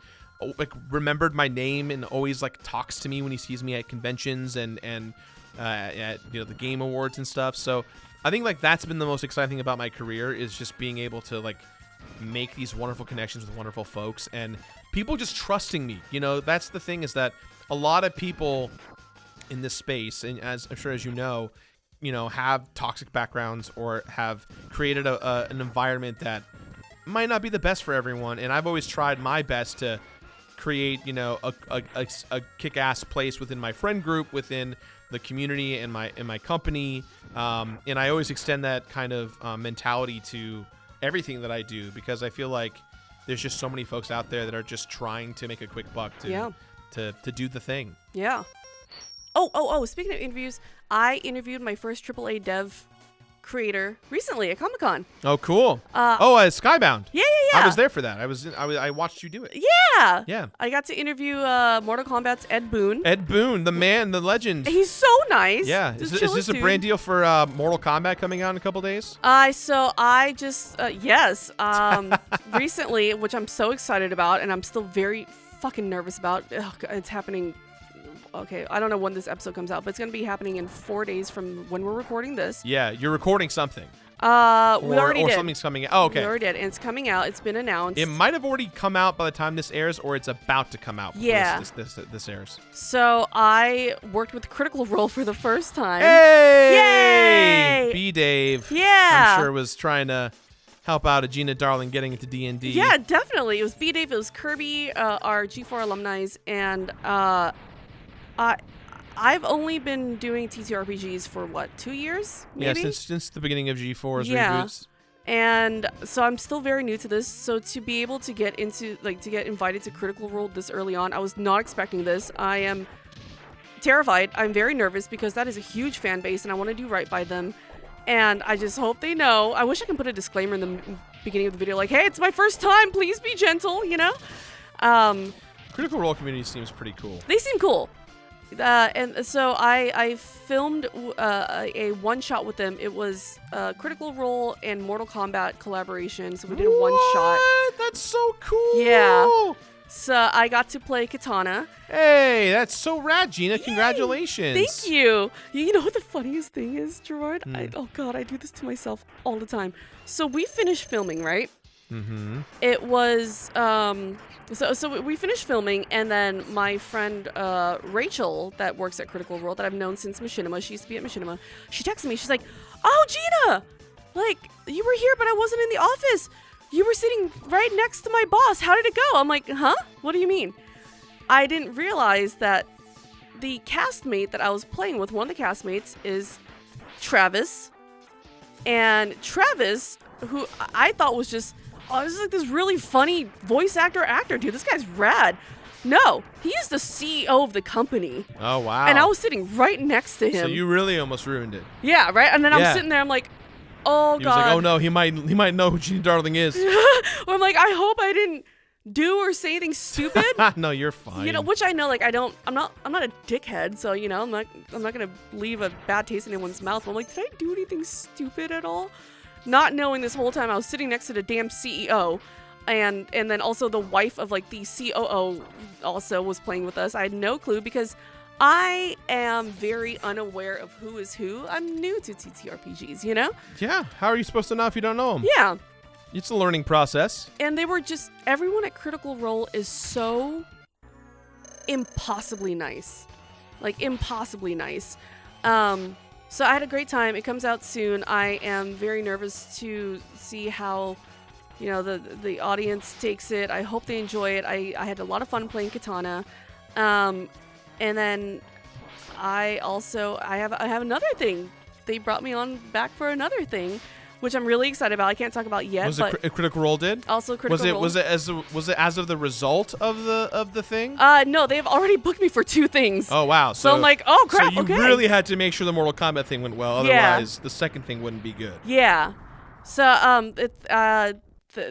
Speaker 4: like remembered my name and always like talks to me when he sees me at conventions and at, you know, the Game Awards and stuff. So I think like that's been the most exciting thing about my career, is just being able to like make these wonderful connections with wonderful folks and people just trusting me. You know, that's the thing, is that a lot of people in this space, and as I'm sure as you know, have toxic backgrounds or have created an environment that might not be the best for everyone. And I've always tried my best to create, you know, a kick-ass place within my friend group, within the community and my company, and I always extend that kind of mentality to everything that I do, because I feel like there's just so many folks out there that are just trying to make a quick buck to to do the thing.
Speaker 5: Yeah. Oh, speaking of interviews, I interviewed my first AAA dev creator recently at Comic-Con.
Speaker 4: Oh, cool. Skybound.
Speaker 5: Yeah.
Speaker 4: I was there for that. I watched you do it.
Speaker 5: Yeah.
Speaker 4: Yeah.
Speaker 5: I got to interview Mortal Kombat's Ed Boon.
Speaker 4: Ed Boon, the man, the legend.
Speaker 5: He's so nice.
Speaker 4: Yeah. Is this a brand deal for Mortal Kombat coming out in a couple days?
Speaker 5: So I just yes. Recently, which I'm so excited about, and I'm still very fucking nervous about. It's happening. Okay, I don't know when this episode comes out, but it's gonna be happening in 4 days from when we're recording this.
Speaker 4: Yeah, you're recording something.
Speaker 5: We already did.
Speaker 4: Or something's coming out. Oh, okay.
Speaker 5: We already did, and it's coming out. It's been announced.
Speaker 4: It might have already come out by the time this airs, or it's about to come out before
Speaker 5: Yeah.
Speaker 4: this airs.
Speaker 5: So I worked with Critical Role for the first time.
Speaker 4: Hey!
Speaker 5: Yay!
Speaker 4: B Dave.
Speaker 5: Yeah.
Speaker 4: I'm sure was trying to help out a Gina Darling getting into D&D.
Speaker 5: Yeah, definitely. It was B Dave. It was Kirby, our G4 alumni, and I've only been doing TTRPGs for 2 years? Maybe?
Speaker 4: Yeah, since the beginning of G4's
Speaker 5: Yeah.
Speaker 4: reboots.
Speaker 5: And so I'm still very new to this. So to be able to get invited to Critical Role this early on, I was not expecting this. I am terrified. I'm very nervous because that is a huge fan base and I want to do right by them. And I just hope they know. I wish I could put a disclaimer in the beginning of the video like, hey, it's my first time. Please be gentle, you know?
Speaker 4: Critical Role community seems pretty cool.
Speaker 5: They seem cool. And so I filmed a one-shot with them. It was Critical Role and Mortal Kombat collaboration. So we did a one-shot.
Speaker 4: That's so cool.
Speaker 5: Yeah. So I got to play Katana.
Speaker 4: Hey, that's so rad, Gina. Congratulations.
Speaker 5: Thank you. You know what the funniest thing is, Jirard? Oh, God, I do this to myself all the time. So we finished filming, right?
Speaker 4: Mm-hmm.
Speaker 5: It was... So we finished filming, and then my friend Rachel, that works at Critical Role, that I've known since Machinima, she used to be at Machinima, she texted me, she's like, oh, Gina, like, you were here, but I wasn't in the office. You were sitting right next to my boss. How did it go? I'm like, huh? What do you mean? I didn't realize that the castmate that I was playing with, one of the castmates, is Travis. And Travis, who I thought was just... oh, this is like this really funny voice actor, dude. This guy's rad. No, he is the CEO of the company.
Speaker 4: Oh, wow.
Speaker 5: And I was sitting right next to him.
Speaker 4: So you really almost ruined it.
Speaker 5: Yeah, right? And then
Speaker 4: Yeah.
Speaker 5: I'm sitting there, I'm like, oh,
Speaker 4: He
Speaker 5: God.
Speaker 4: was like, oh, no, he might know who Gina Darling is.
Speaker 5: Or I'm like, I hope I didn't do or say anything stupid.
Speaker 4: No, you're fine.
Speaker 5: You know, which I know, like, I'm not a dickhead, so, you know, I'm not going to leave a bad taste in anyone's mouth. But I'm like, did I do anything stupid at all? Not knowing this whole time I was sitting next to the damn CEO, and then also the wife of like the COO also was playing with us. I had no clue because I am very unaware of who is who. I'm new to TTRPGs, you know?
Speaker 4: Yeah, how are you supposed to know if you don't know them?
Speaker 5: Yeah.
Speaker 4: It's a learning process.
Speaker 5: And they were just, everyone at Critical Role is so impossibly nice. Like, impossibly nice. So I had a great time. It comes out soon. I am very nervous to see how, you know, the audience takes it. I hope they enjoy it. I had a lot of fun playing Katana. And then I have another thing. They brought me on back for another thing, which I'm really excited about. I can't talk about yet.
Speaker 4: Was
Speaker 5: but
Speaker 4: it Critical Role did?
Speaker 5: Also Critical Role.
Speaker 4: Was it as of the result of the thing?
Speaker 5: No, they've already booked me for 2 things.
Speaker 4: Oh wow!
Speaker 5: So I'm like, oh crap!
Speaker 4: So you
Speaker 5: okay.
Speaker 4: really had to make sure the Mortal Kombat thing went well. Otherwise, the second thing wouldn't be good.
Speaker 5: Yeah. So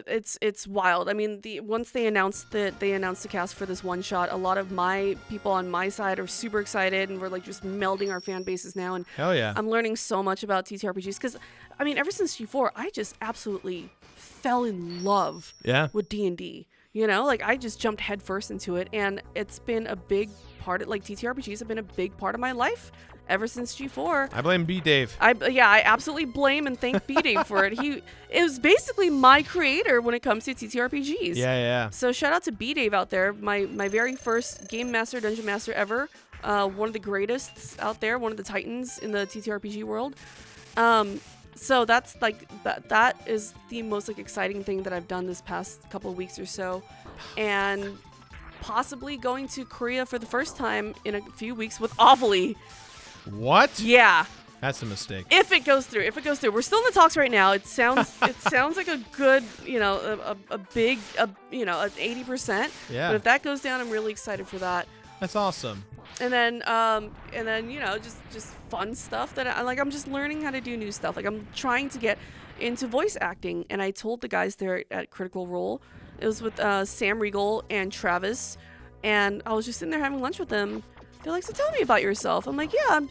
Speaker 5: it's wild. I mean, once they announced the cast for this one shot, a lot of my people on my side are super excited, and we're like just melding our fan bases now. And
Speaker 4: Hell yeah!
Speaker 5: I'm learning so much about TTRPGs because, I mean, ever since G4, I just absolutely fell in love with D&D. You know, like I just jumped headfirst into it, and it's been a big part of, like, TTRPGs have been a big part of my life ever since G4.
Speaker 4: I blame B Dave.
Speaker 5: I absolutely blame and thank B Dave for it. It was basically my creator when it comes to TTRPGs.
Speaker 4: Yeah.
Speaker 5: So shout out to B Dave out there, my very first game master, dungeon master ever, one of the greatest out there, one of the titans in the TTRPG world. So that's like that is the most like exciting thing that I've done this past couple of weeks or so, and possibly going to Korea for the first time in a few weeks with Awfully.
Speaker 4: What?
Speaker 5: Yeah.
Speaker 4: That's a mistake.
Speaker 5: If it goes through, we're still in the talks right now. It sounds like a good, you know, a big, you know, an 80%.
Speaker 4: Yeah.
Speaker 5: But if that goes down, I'm really excited for that.
Speaker 4: That's awesome.
Speaker 5: And then just fun stuff that I'm just learning how to do new stuff. Like I'm trying to get into voice acting, and I told the guys there at Critical Role, it was with Sam Riegel and Travis, and I was just sitting there having lunch with them. They're like, so tell me about yourself. I'm like, yeah, I'm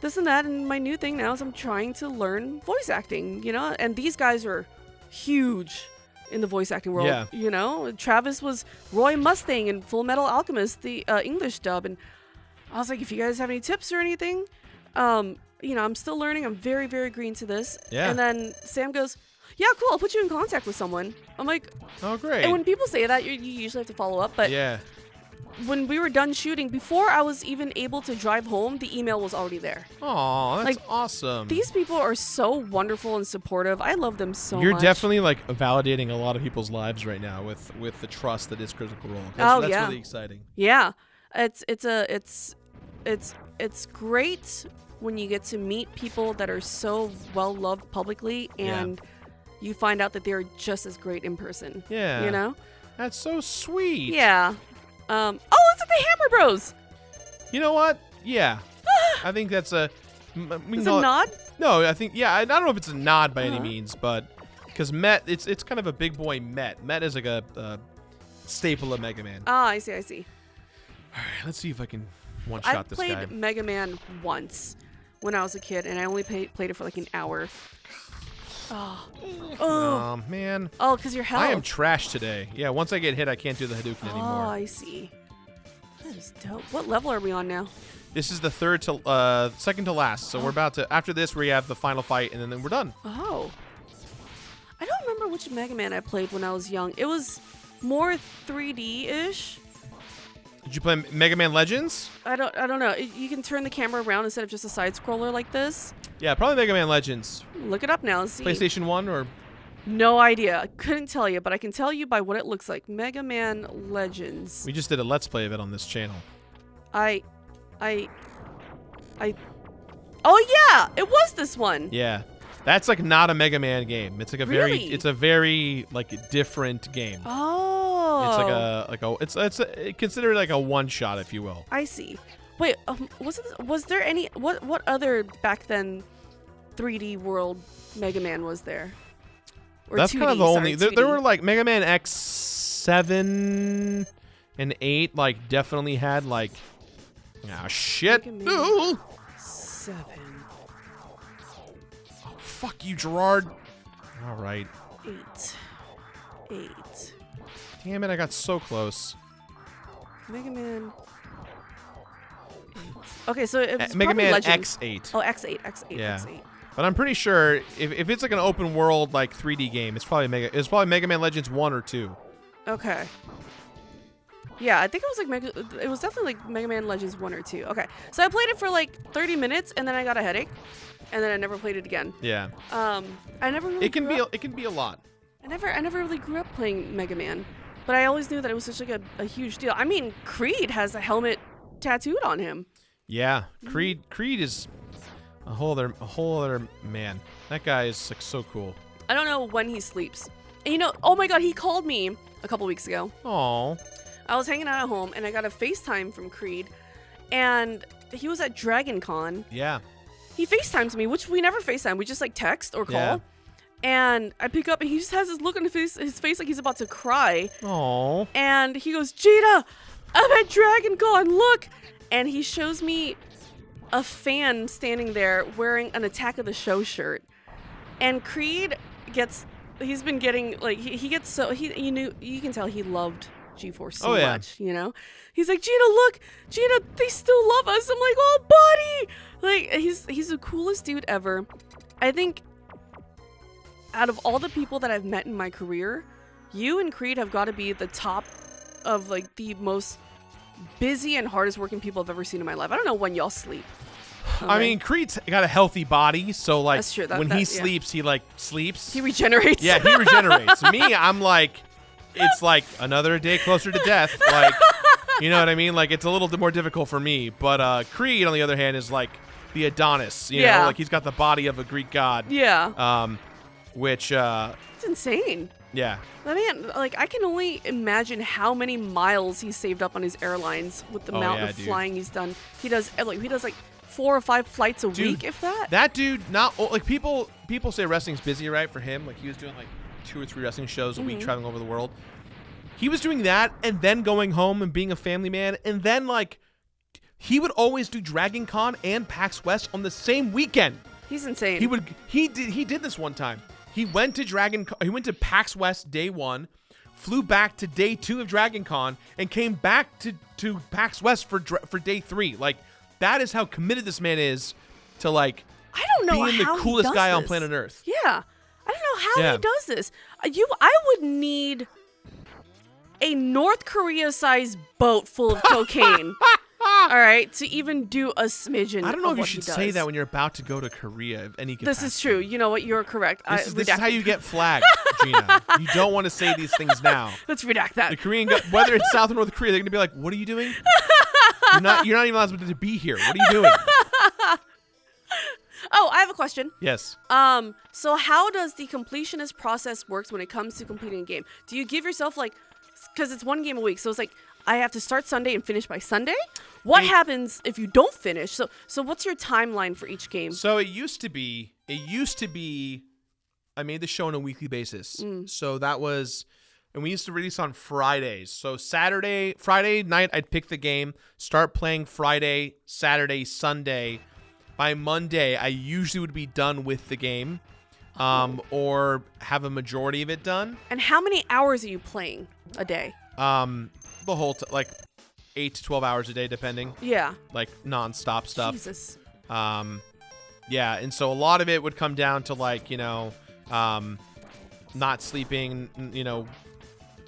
Speaker 5: this and that, and my new thing now is I'm trying to learn voice acting, and these guys are huge in the voice acting world.
Speaker 4: Yeah.
Speaker 5: Travis was Roy Mustang in Full Metal Alchemist, the English dub, and I was like, if you guys have any tips or anything, I'm still learning. I'm very, very green to this.
Speaker 4: Yeah.
Speaker 5: And then Sam goes, yeah, cool, I'll put you in contact with someone. I'm like,
Speaker 4: oh, great.
Speaker 5: and when people say that, you usually have to follow up, but
Speaker 4: yeah.
Speaker 5: when we were done shooting, before I was even able to drive home, the email was already there.
Speaker 4: Aw, that's
Speaker 5: Like,
Speaker 4: awesome.
Speaker 5: These people are so wonderful and supportive. I love them so
Speaker 4: You're
Speaker 5: much.
Speaker 4: definitely like validating a lot of people's lives right now with the trust that is Critical Role. That's
Speaker 5: yeah.
Speaker 4: really exciting.
Speaker 5: Yeah, it's great when you get to meet people that are so well loved publicly, and you find out that they're just as great in person.
Speaker 4: Yeah. That's so sweet.
Speaker 5: Yeah. It's like the Hammer Bros.
Speaker 4: You know what? Yeah. I think that's a...
Speaker 5: Is it a nod?
Speaker 4: No, I think... Yeah, I don't know if it's a nod by any means, but... Because Met, it's kind of a big boy Met. Met is like a staple of Mega Man.
Speaker 5: Ah, I see.
Speaker 4: All right, let's see if I can one-shot this guy.
Speaker 5: I played Mega Man once when I was a kid, and I only played it for like an hour. Oh,
Speaker 4: man.
Speaker 5: Oh, because your health.
Speaker 4: I am trash today. Yeah, once I get hit, I can't do the Hadouken anymore.
Speaker 5: Oh, I see. That is dope. What level are we on now?
Speaker 4: This is the second to last. So we're about to, after this, we have the final fight, and then we're done.
Speaker 5: Oh. I don't remember which Mega Man I played when I was young. It was more 3D-ish.
Speaker 4: Did you play Mega Man Legends?
Speaker 5: I don't know. You can turn the camera around instead of just a side scroller like this.
Speaker 4: Yeah, probably Mega Man Legends.
Speaker 5: Look it up now and see.
Speaker 4: PlayStation 1 or...
Speaker 5: No idea. I couldn't tell you, but I can tell you by what it looks like. Mega Man Legends.
Speaker 4: We just did a Let's Play of it on this channel.
Speaker 5: Oh yeah! It was this one!
Speaker 4: Yeah. That's like not a Mega Man game. It's like a very like different game.
Speaker 5: Oh.
Speaker 4: It's considered like a one shot, if you will.
Speaker 5: I see. Wait, was there any what other back then 3D world Mega Man was there? Or
Speaker 4: That's
Speaker 5: 2D,
Speaker 4: kind of the only.
Speaker 5: sorry,
Speaker 4: There
Speaker 5: 2D.
Speaker 4: were like Mega Man X7 and 8. Like definitely had like. Ah, shit.
Speaker 5: Mega Man
Speaker 4: Ooh.
Speaker 5: 7.
Speaker 4: Oh, fuck you, Jirard. All right.
Speaker 5: 8.
Speaker 4: Damn it! I got so close.
Speaker 5: Mega Man 8. Okay, so it was
Speaker 4: Mega
Speaker 5: probably
Speaker 4: Man
Speaker 5: Legends.
Speaker 4: X8.
Speaker 5: Oh, X8.
Speaker 4: Yeah.
Speaker 5: X8.
Speaker 4: But I'm pretty sure if it's like an open world like 3D game, it's probably Mega Man Legends 1 or 2.
Speaker 5: Okay. Yeah, I think it was like it was definitely like Mega Man Legends 1 or 2. Okay. So I played it for like 30 minutes and then I got a headache. And then I never played it again.
Speaker 4: Yeah.
Speaker 5: I never really
Speaker 4: It can be a lot.
Speaker 5: I never really grew up playing Mega Man. But I always knew that it was such like a huge deal. I mean, Creed has a helmet tattooed on him.
Speaker 4: Yeah. Creed is a whole other man. That guy is like so cool.
Speaker 5: I don't know when he sleeps. And oh my god, he called me a couple weeks ago.
Speaker 4: Aw.
Speaker 5: I was hanging out at home and I got a FaceTime from Creed. And he was at Dragon Con.
Speaker 4: Yeah.
Speaker 5: He FaceTimes me, which we never FaceTime. We just like text or call.
Speaker 4: Yeah.
Speaker 5: And I pick up and he just has this look on his face like he's about to cry.
Speaker 4: Aw.
Speaker 5: And he goes, Gina, I'm at Dragon Con, look. And he shows me a fan standing there wearing an Attack of the Show shirt. And Creed he's been getting like you can tell he loved G-Force so much, He's like, Gina, they still love us. I'm like, oh buddy. Like he's the coolest dude ever. I think out of all the people that I've met in my career, you and Creed have got to be the top of like the most busy and hardest working people I've ever seen in my life. I don't know when y'all sleep. Okay.
Speaker 4: I mean, Creed's got a healthy body, so like
Speaker 5: That's true.
Speaker 4: when he sleeps, he like sleeps.
Speaker 5: He regenerates.
Speaker 4: Yeah, he regenerates. Me, I'm like, it's like another day closer to death. Like, you know what I mean? Like it's a little bit more difficult for me. But Creed, on the other hand, is like the Adonis. You know, like he's got the body of a Greek god.
Speaker 5: Yeah.
Speaker 4: Which
Speaker 5: it's insane.
Speaker 4: Yeah.
Speaker 5: That man, like, I can only imagine how many miles he saved up on his airlines with the amount of flying he's done. He does like 4 or 5 flights a week, if that.
Speaker 4: That dude, like people say wrestling's busy, right? For him, like he was doing like 2 or 3 wrestling shows a week, traveling over the world. He was doing that, and then going home and being a family man, and then like he would always do Dragon Con and PAX West on the same weekend.
Speaker 5: He's insane.
Speaker 4: He did this one time. He went to PAX West day 1, flew back to day 2 of Dragon Con, and came back to PAX West for day 3. Like, that is how committed this man is to like
Speaker 5: I don't know
Speaker 4: being the coolest guy on planet Earth.
Speaker 5: Yeah, I don't know how he does this. I would need a North Korea-sized boat full of cocaine. All right, to even do a smidgen.
Speaker 4: I don't know
Speaker 5: of
Speaker 4: if you
Speaker 5: what
Speaker 4: should
Speaker 5: he
Speaker 4: say
Speaker 5: does.
Speaker 4: that when you're about to go to Korea. Of any capacity.
Speaker 5: This is true. You know what? You're correct.
Speaker 4: This is how you get flagged, Gina. You don't want to say these things now.
Speaker 5: Let's redact that.
Speaker 4: The Korean, whether it's South or North Korea, they're gonna be like, "What are you doing? You're not even allowed to be here. What are you doing?"
Speaker 5: Oh, I have a question.
Speaker 4: Yes.
Speaker 5: So how does the completionist process works when it comes to completing a game? Do you give yourself like, because it's 1 game a week, so it's like I have to start Sunday and finish by Sunday? What happens if you don't finish? So what's your timeline for each game?
Speaker 4: So it used to be I made the show on a weekly basis. So that was, and we used to release on Fridays. So Friday night, I'd pick the game, start playing Friday, Saturday, Sunday. By Monday, I usually would be done with the game, or have a majority of it done.
Speaker 5: And how many hours are you playing a day?
Speaker 4: The whole like 8 to 12 hours a day, depending.
Speaker 5: Yeah.
Speaker 4: Like nonstop stuff.
Speaker 5: Jesus.
Speaker 4: Yeah, and so a lot of it would come down to like, not sleeping,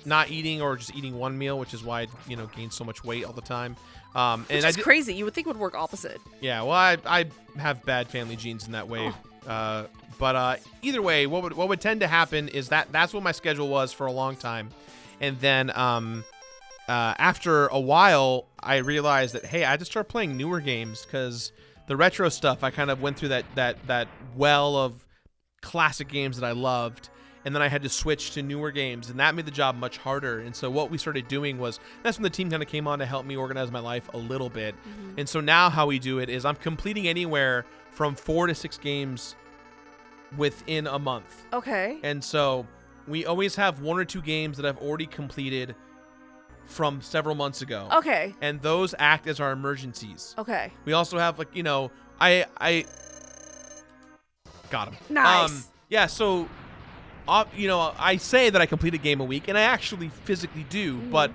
Speaker 4: not eating or just eating one meal, which is why I, gained so much weight all the time. And
Speaker 5: it's crazy. You would think it would work opposite.
Speaker 4: Yeah, well, I have bad family genes in that way. But either way, what would tend to happen is that's what my schedule was for a long time. And then after a while, I realized that, hey, I had to start playing newer games because the retro stuff, I kind of went through that well of classic games that I loved. And then I had to switch to newer games, and that made the job much harder. And so what we started doing was, that's when the team kind of came on to help me organize my life a little bit. And so now how we do it is I'm completing anywhere from 4 to 6 games within a month.
Speaker 5: Okay.
Speaker 4: And so we always have 1 or 2 games that I've already completed from several months ago.
Speaker 5: Okay.
Speaker 4: And those act as our emergencies.
Speaker 5: Okay.
Speaker 4: We also have like, I got him.
Speaker 5: Nice.
Speaker 4: Yeah, so I say that I complete a game a week, and I actually physically do, but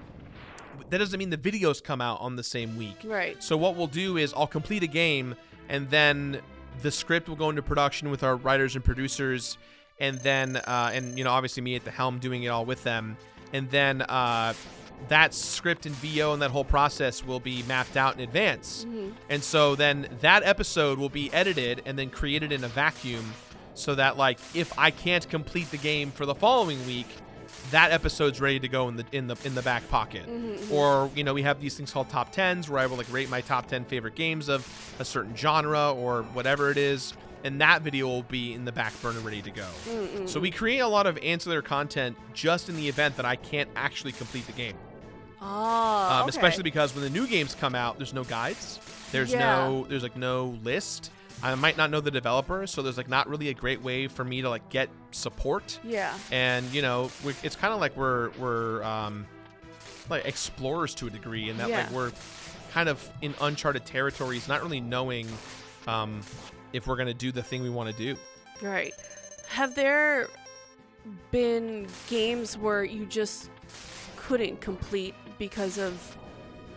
Speaker 4: that doesn't mean the videos come out on the same week.
Speaker 5: Right.
Speaker 4: So what we'll do is I'll complete a game, and then the script will go into production with our writers and producers, and then, obviously me at the helm doing it all with them. And then that script and VO and that whole process will be mapped out in advance. And so then that episode will be edited and then created in a vacuum, so that like if I can't complete the game for the following week, that episode's ready to go in the back pocket. Or we have these things called top 10s where I will like rate my top 10 favorite games of a certain genre or whatever it is, and that video will be in the back burner ready to go. So we create a lot of ancillary content just in the event that I can't actually complete the game.
Speaker 5: Oh, okay.
Speaker 4: Especially because when the new games come out, there's no guides. There's no list. I might not know the developer, so there's like not really a great way for me to like get support.
Speaker 5: Yeah.
Speaker 4: And it's kind of like we're like explorers to a degree, in that like we're kind of in uncharted territories, not really knowing if we're gonna do the thing we want to do. Right.
Speaker 5: Have there been games where you just couldn't complete because of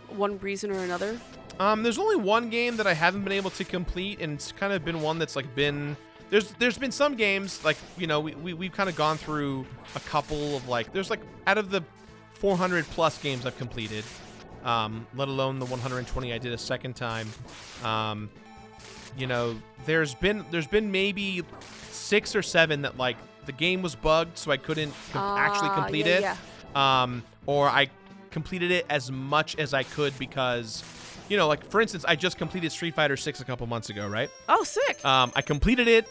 Speaker 5: one reason or another?
Speaker 4: There's only one game that I haven't been able to complete, and it's kind of been one that's like been there's been some games like we've kind of gone through a couple of like there's like out of the 400 plus games I've completed, let alone the 120 I did a second time. There's been maybe 6 or 7 that like the game was bugged, so I couldn't actually complete it. Or I completed it as much as I could because, like for instance, I just completed Street Fighter 6 a couple months ago, right?
Speaker 5: Oh, sick.
Speaker 4: I completed it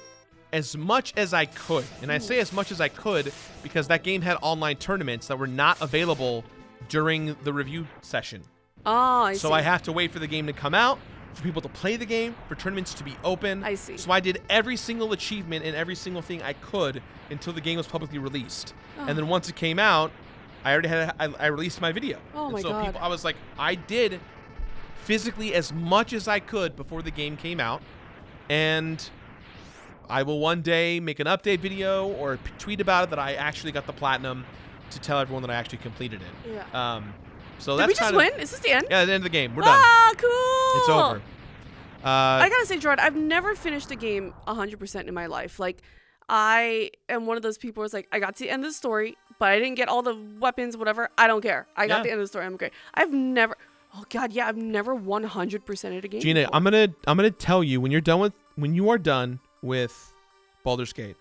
Speaker 4: as much as I could. And I say as much as I could because that game had online tournaments that were not available during the review session.
Speaker 5: Oh, I see.
Speaker 4: So I have to wait for the game to come out, for people to play the game, for tournaments to be open.
Speaker 5: I see.
Speaker 4: So I did every single achievement and every single thing I could until the game was publicly released. And then once it came out, I already had I released my video.
Speaker 5: Oh my
Speaker 4: so
Speaker 5: God.
Speaker 4: I was like, I did physically as much as I could before the game came out, and I will one day make an update video or tweet about it that I actually got the platinum to tell everyone that I actually completed it.
Speaker 5: Yeah.
Speaker 4: So
Speaker 5: Did
Speaker 4: that's
Speaker 5: we just
Speaker 4: kind of
Speaker 5: win? Is this the end?
Speaker 4: yeah, the end of the game. We're done.
Speaker 5: Ah, cool.
Speaker 4: It's over.
Speaker 5: I gotta say, Jirard, I've never finished a game 100% in my life. Like, I am one of those people who's like, I got to the end of the story, but I didn't get all the weapons, whatever. I don't care. I got the end of the story. I'm great. I've never 100%ed a game.
Speaker 4: Gina,
Speaker 5: before.
Speaker 4: I'm gonna tell you when you are done with Baldur's Gate.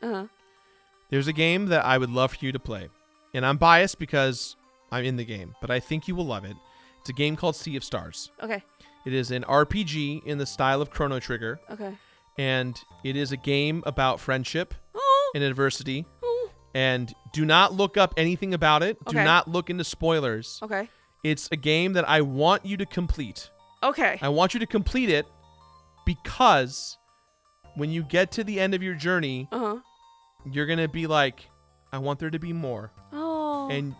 Speaker 4: There's a game that I would love for you to play, and I'm biased because I'm in the game, but I think you will love it. It's a game called Sea of Stars.
Speaker 5: Okay.
Speaker 4: It is an RPG in the style of Chrono Trigger,
Speaker 5: Okay.
Speaker 4: and it is a game about friendship
Speaker 5: Oh.
Speaker 4: and adversity.
Speaker 5: Oh.
Speaker 4: And do not look up anything about it. Do
Speaker 5: Okay.
Speaker 4: not look into spoilers.
Speaker 5: Okay.
Speaker 4: It's a game that I want you to complete.
Speaker 5: Okay.
Speaker 4: I want you to complete it because when you get to the end of your journey, you're going to be like, I want there to be more.
Speaker 5: Oh.
Speaker 4: And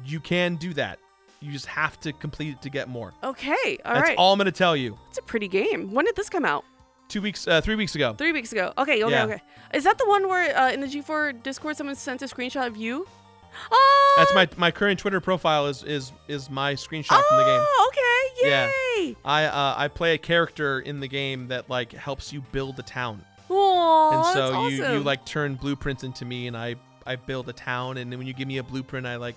Speaker 4: you can do that. You just have to complete it to get more.
Speaker 5: Okay. All
Speaker 4: That's
Speaker 5: right.
Speaker 4: all I'm going to tell you.
Speaker 5: It's a pretty game. When did this come out?
Speaker 4: 3 weeks ago.
Speaker 5: 3 weeks ago. Okay. Okay.
Speaker 4: Yeah.
Speaker 5: Okay. Is that the one where in the G4 Discord someone sent a screenshot of you? Oh.
Speaker 4: That's my current Twitter profile is my screenshot from the game.
Speaker 5: Oh. Okay.
Speaker 4: Yeah.
Speaker 5: Yay.
Speaker 4: I play a character in the game that like helps you build a town.
Speaker 5: Oh.
Speaker 4: And
Speaker 5: that's
Speaker 4: so you
Speaker 5: awesome.
Speaker 4: like turn blueprints into me, and I build a town, and then when you give me a blueprint, I like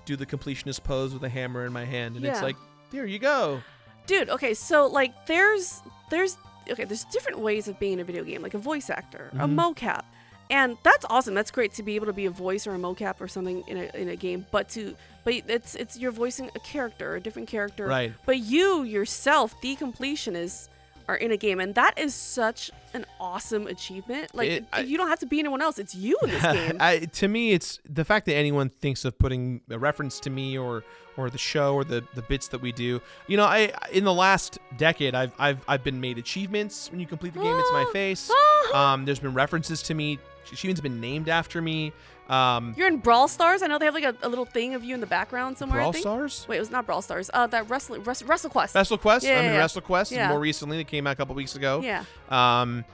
Speaker 4: do the completionist pose with a hammer in my hand, and it's
Speaker 5: Yeah.
Speaker 4: like, there you go.
Speaker 5: Dude, okay, so like there's different ways of being a video game, like a voice actor, a mocap. And that's awesome. That's great to be able to be a voice or a mocap or something in a game, but it's you're voicing a character, a different character.
Speaker 4: Right.
Speaker 5: But you yourself, the completionist, are in a game, and that is such an awesome achievement. Like you don't have to be anyone else. It's you in this game.
Speaker 4: To me, it's the fact that anyone thinks of putting a reference to me or the show or the bits that we do. You know, in the last decade, I've been made achievements when you complete the game. It's my face. There's been references to me. Achievements been named after me.
Speaker 5: You're in Brawl Stars. I know they have like a little thing of you in the background somewhere. I
Speaker 4: Brawl
Speaker 5: think.
Speaker 4: Stars?
Speaker 5: Wait, it was not Brawl Stars. That WrestleQuest.
Speaker 4: WrestleQuest?
Speaker 5: Yeah,
Speaker 4: I'm in
Speaker 5: yeah.
Speaker 4: WrestleQuest.
Speaker 5: Yeah.
Speaker 4: More recently, it came out a couple weeks ago.
Speaker 5: Yeah.
Speaker 4: I'm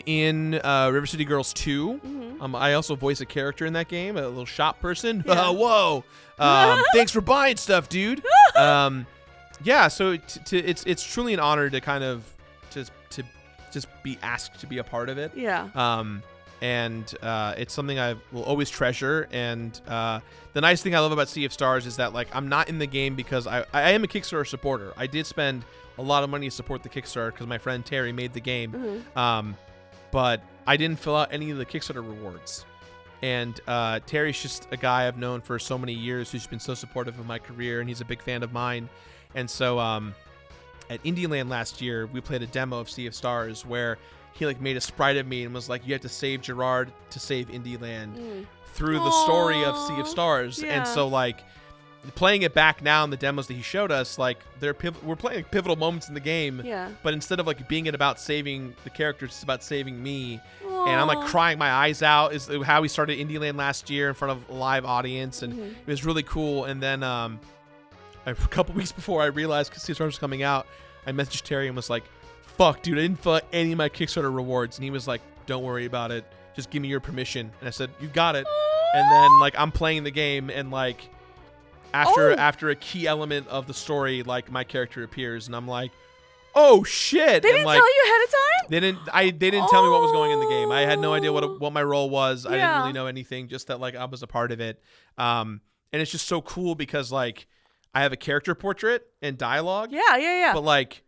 Speaker 4: in River City Girls 2. I also voice a character in that game, a little shop person.
Speaker 5: Yeah.
Speaker 4: Whoa! Thanks for buying stuff, dude. Yeah, so it's truly an honor to kind of just be asked to be a part of it.
Speaker 5: Yeah.
Speaker 4: And it's something I will always treasure. And the nice thing I love about Sea of Stars is that like I'm not in the game because I am a Kickstarter supporter. I did spend a lot of money to support the Kickstarter because my friend Terry made the game. But I didn't fill out any of the Kickstarter rewards. And Terry's just a guy I've known for so many years who's been so supportive of my career, and he's a big fan of mine. And so at Indieland last year, we played a demo of Sea of Stars where he like made a sprite of me and was like, you have to save Jirard to save Indieland through the story of Sea of Stars.
Speaker 5: Yeah.
Speaker 4: And so like playing it back now in the demos that he showed us, like we're playing like, pivotal moments in the game.
Speaker 5: Yeah.
Speaker 4: But instead of like being about saving the characters, it's about saving me. And I'm like crying my eyes out. Is how we started Indieland last year in front of a live audience, and it was really cool. And then a couple weeks before I realized because Sea of Stars was coming out, I messaged Terry and was like, fuck, dude, I didn't fill out any of my Kickstarter rewards. And he was like, don't worry about it. Just give me your permission. And I said, you've got it. And then like I'm playing the game, and like after a key element of the story, like my character appears, and I'm like, oh shit.
Speaker 5: They didn't
Speaker 4: like,
Speaker 5: tell you ahead of time?
Speaker 4: They didn't tell me what was going in the game. I had no idea what my role was. I didn't
Speaker 5: Yeah.
Speaker 4: really know anything, just that like I was a part of it. And it's just so cool because like I have a character portrait and dialogue.
Speaker 5: Yeah.
Speaker 4: But like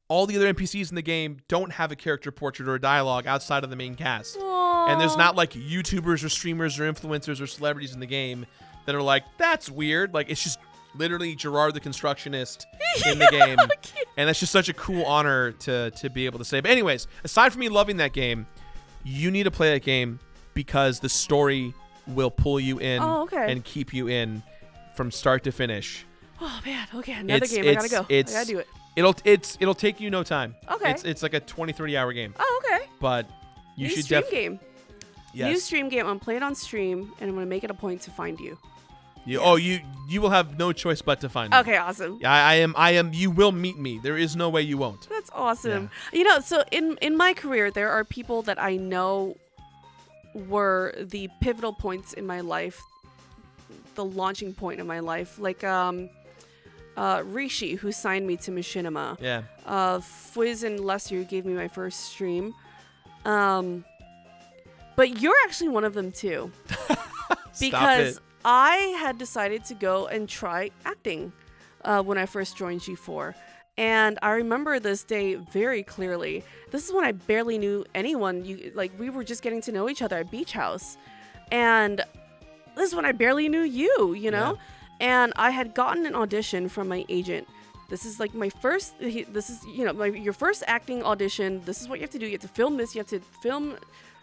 Speaker 4: all the other NPCs in the game don't have a character portrait or a dialogue outside of the main cast. And there's not like YouTubers or streamers or influencers or celebrities in the game that are like, that's weird. Like it's just literally Jirard the Constructionist in the game. And that's just such a cool honor to be able to say. But anyways, aside from me loving that game, You need to play that game because the story will pull you in and keep you in from start to finish.
Speaker 5: Oh man, okay, another game. I gotta go. I gotta do it.
Speaker 4: It'll take you no time.
Speaker 5: Okay.
Speaker 4: It's like a 20-30 hour game.
Speaker 5: Oh, okay.
Speaker 4: But you
Speaker 5: New
Speaker 4: should
Speaker 5: stream game.
Speaker 4: Yes.
Speaker 5: New stream game. I'm playing it on stream, and I'm gonna make it a point to find you.
Speaker 4: You will have no choice but to find me.
Speaker 5: Okay, awesome.
Speaker 4: Yeah, I am. You will meet me. There is no way you won't.
Speaker 5: That's awesome. Yeah. So in my career, there are people that I know were the pivotal points in my life, the launching point in my life, like Rishi, who signed me to Machinima.
Speaker 4: Yeah.
Speaker 5: Fwiz and Lester, who gave me my first stream. But you're actually one of them too. Because I had decided to go and try acting when I first joined G4. And I remember this day very clearly. This is when I barely knew anyone. We were just getting to know each other at Beach House. And this is when I barely knew you, you know? Yeah. And I had gotten an audition from my agent. This is like my first, your first acting audition. This is what you have to do. You have to film this. You have to film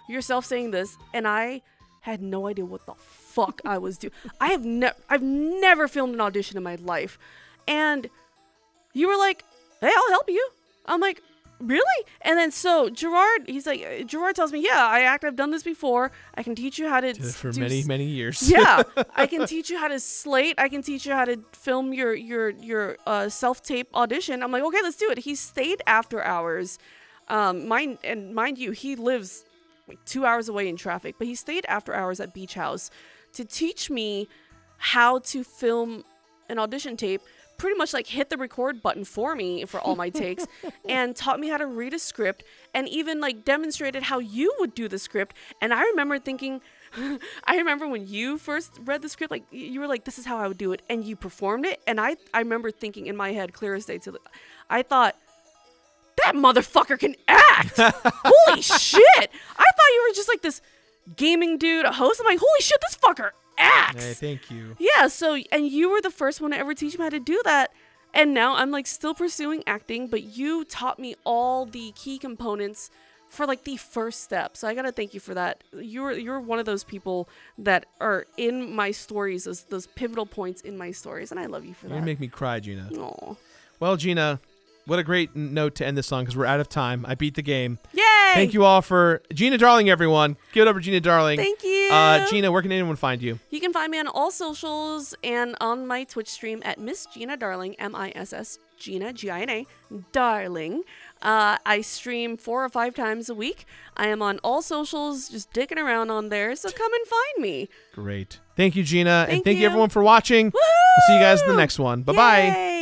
Speaker 5: yourself saying this. And I had no idea what the fuck I was doing. I've never filmed an audition in my life. And you were like, hey, I'll help you. I'm like, really? And then so Jirard tells me, yeah, I've done this before. I can teach you how to
Speaker 4: for many years.
Speaker 5: Yeah, I can teach you how to slate. I can teach you how to film your self-tape audition. I'm like, okay, let's do it. He stayed after hours. Mind you, he lives like 2 hours away in traffic, but he stayed after hours at Beach House to teach me how to film an audition tape. Pretty much like hit the record button for me for all my takes and taught me how to read a script and even like demonstrated how you would do the script. And I remember thinking, I remember when you first read the script, like you were like, this is how I would do it. And you performed it. And I remember thinking in my head, clear as day, I thought, that motherfucker can act. Holy shit. I thought you were just like this gaming dude, a host. I'm like, holy shit, this fucker acts.
Speaker 4: Hey, thank you.
Speaker 5: Yeah, so, and you were the first one to ever teach me how to do that. And now I'm like still pursuing acting, but you taught me all the key components for like the first step. So I gotta thank you for that. You're one of those people that are in my stories, those pivotal points in my stories, and I love you for that.
Speaker 4: You make me cry, Gina.
Speaker 5: Aw.
Speaker 4: Well, Gina, what a great note to end this on because we're out of time. I beat the game.
Speaker 5: Yay!
Speaker 4: Thank you all for Gina Darling, everyone. Give it up for Gina Darling.
Speaker 5: Thank you.
Speaker 4: Gina, where can anyone find you?
Speaker 5: You can find me on all socials and on my Twitch stream at Miss Gina Darling, MISS Gina, Gina Darling. I stream 4 or 5 times a week. I am on all socials, just dicking around on there, so come and find me.
Speaker 4: Great. Thank you, Gina. And thank you everyone for watching. Woo! We'll see you guys in the next one. Bye-bye.
Speaker 5: Yay!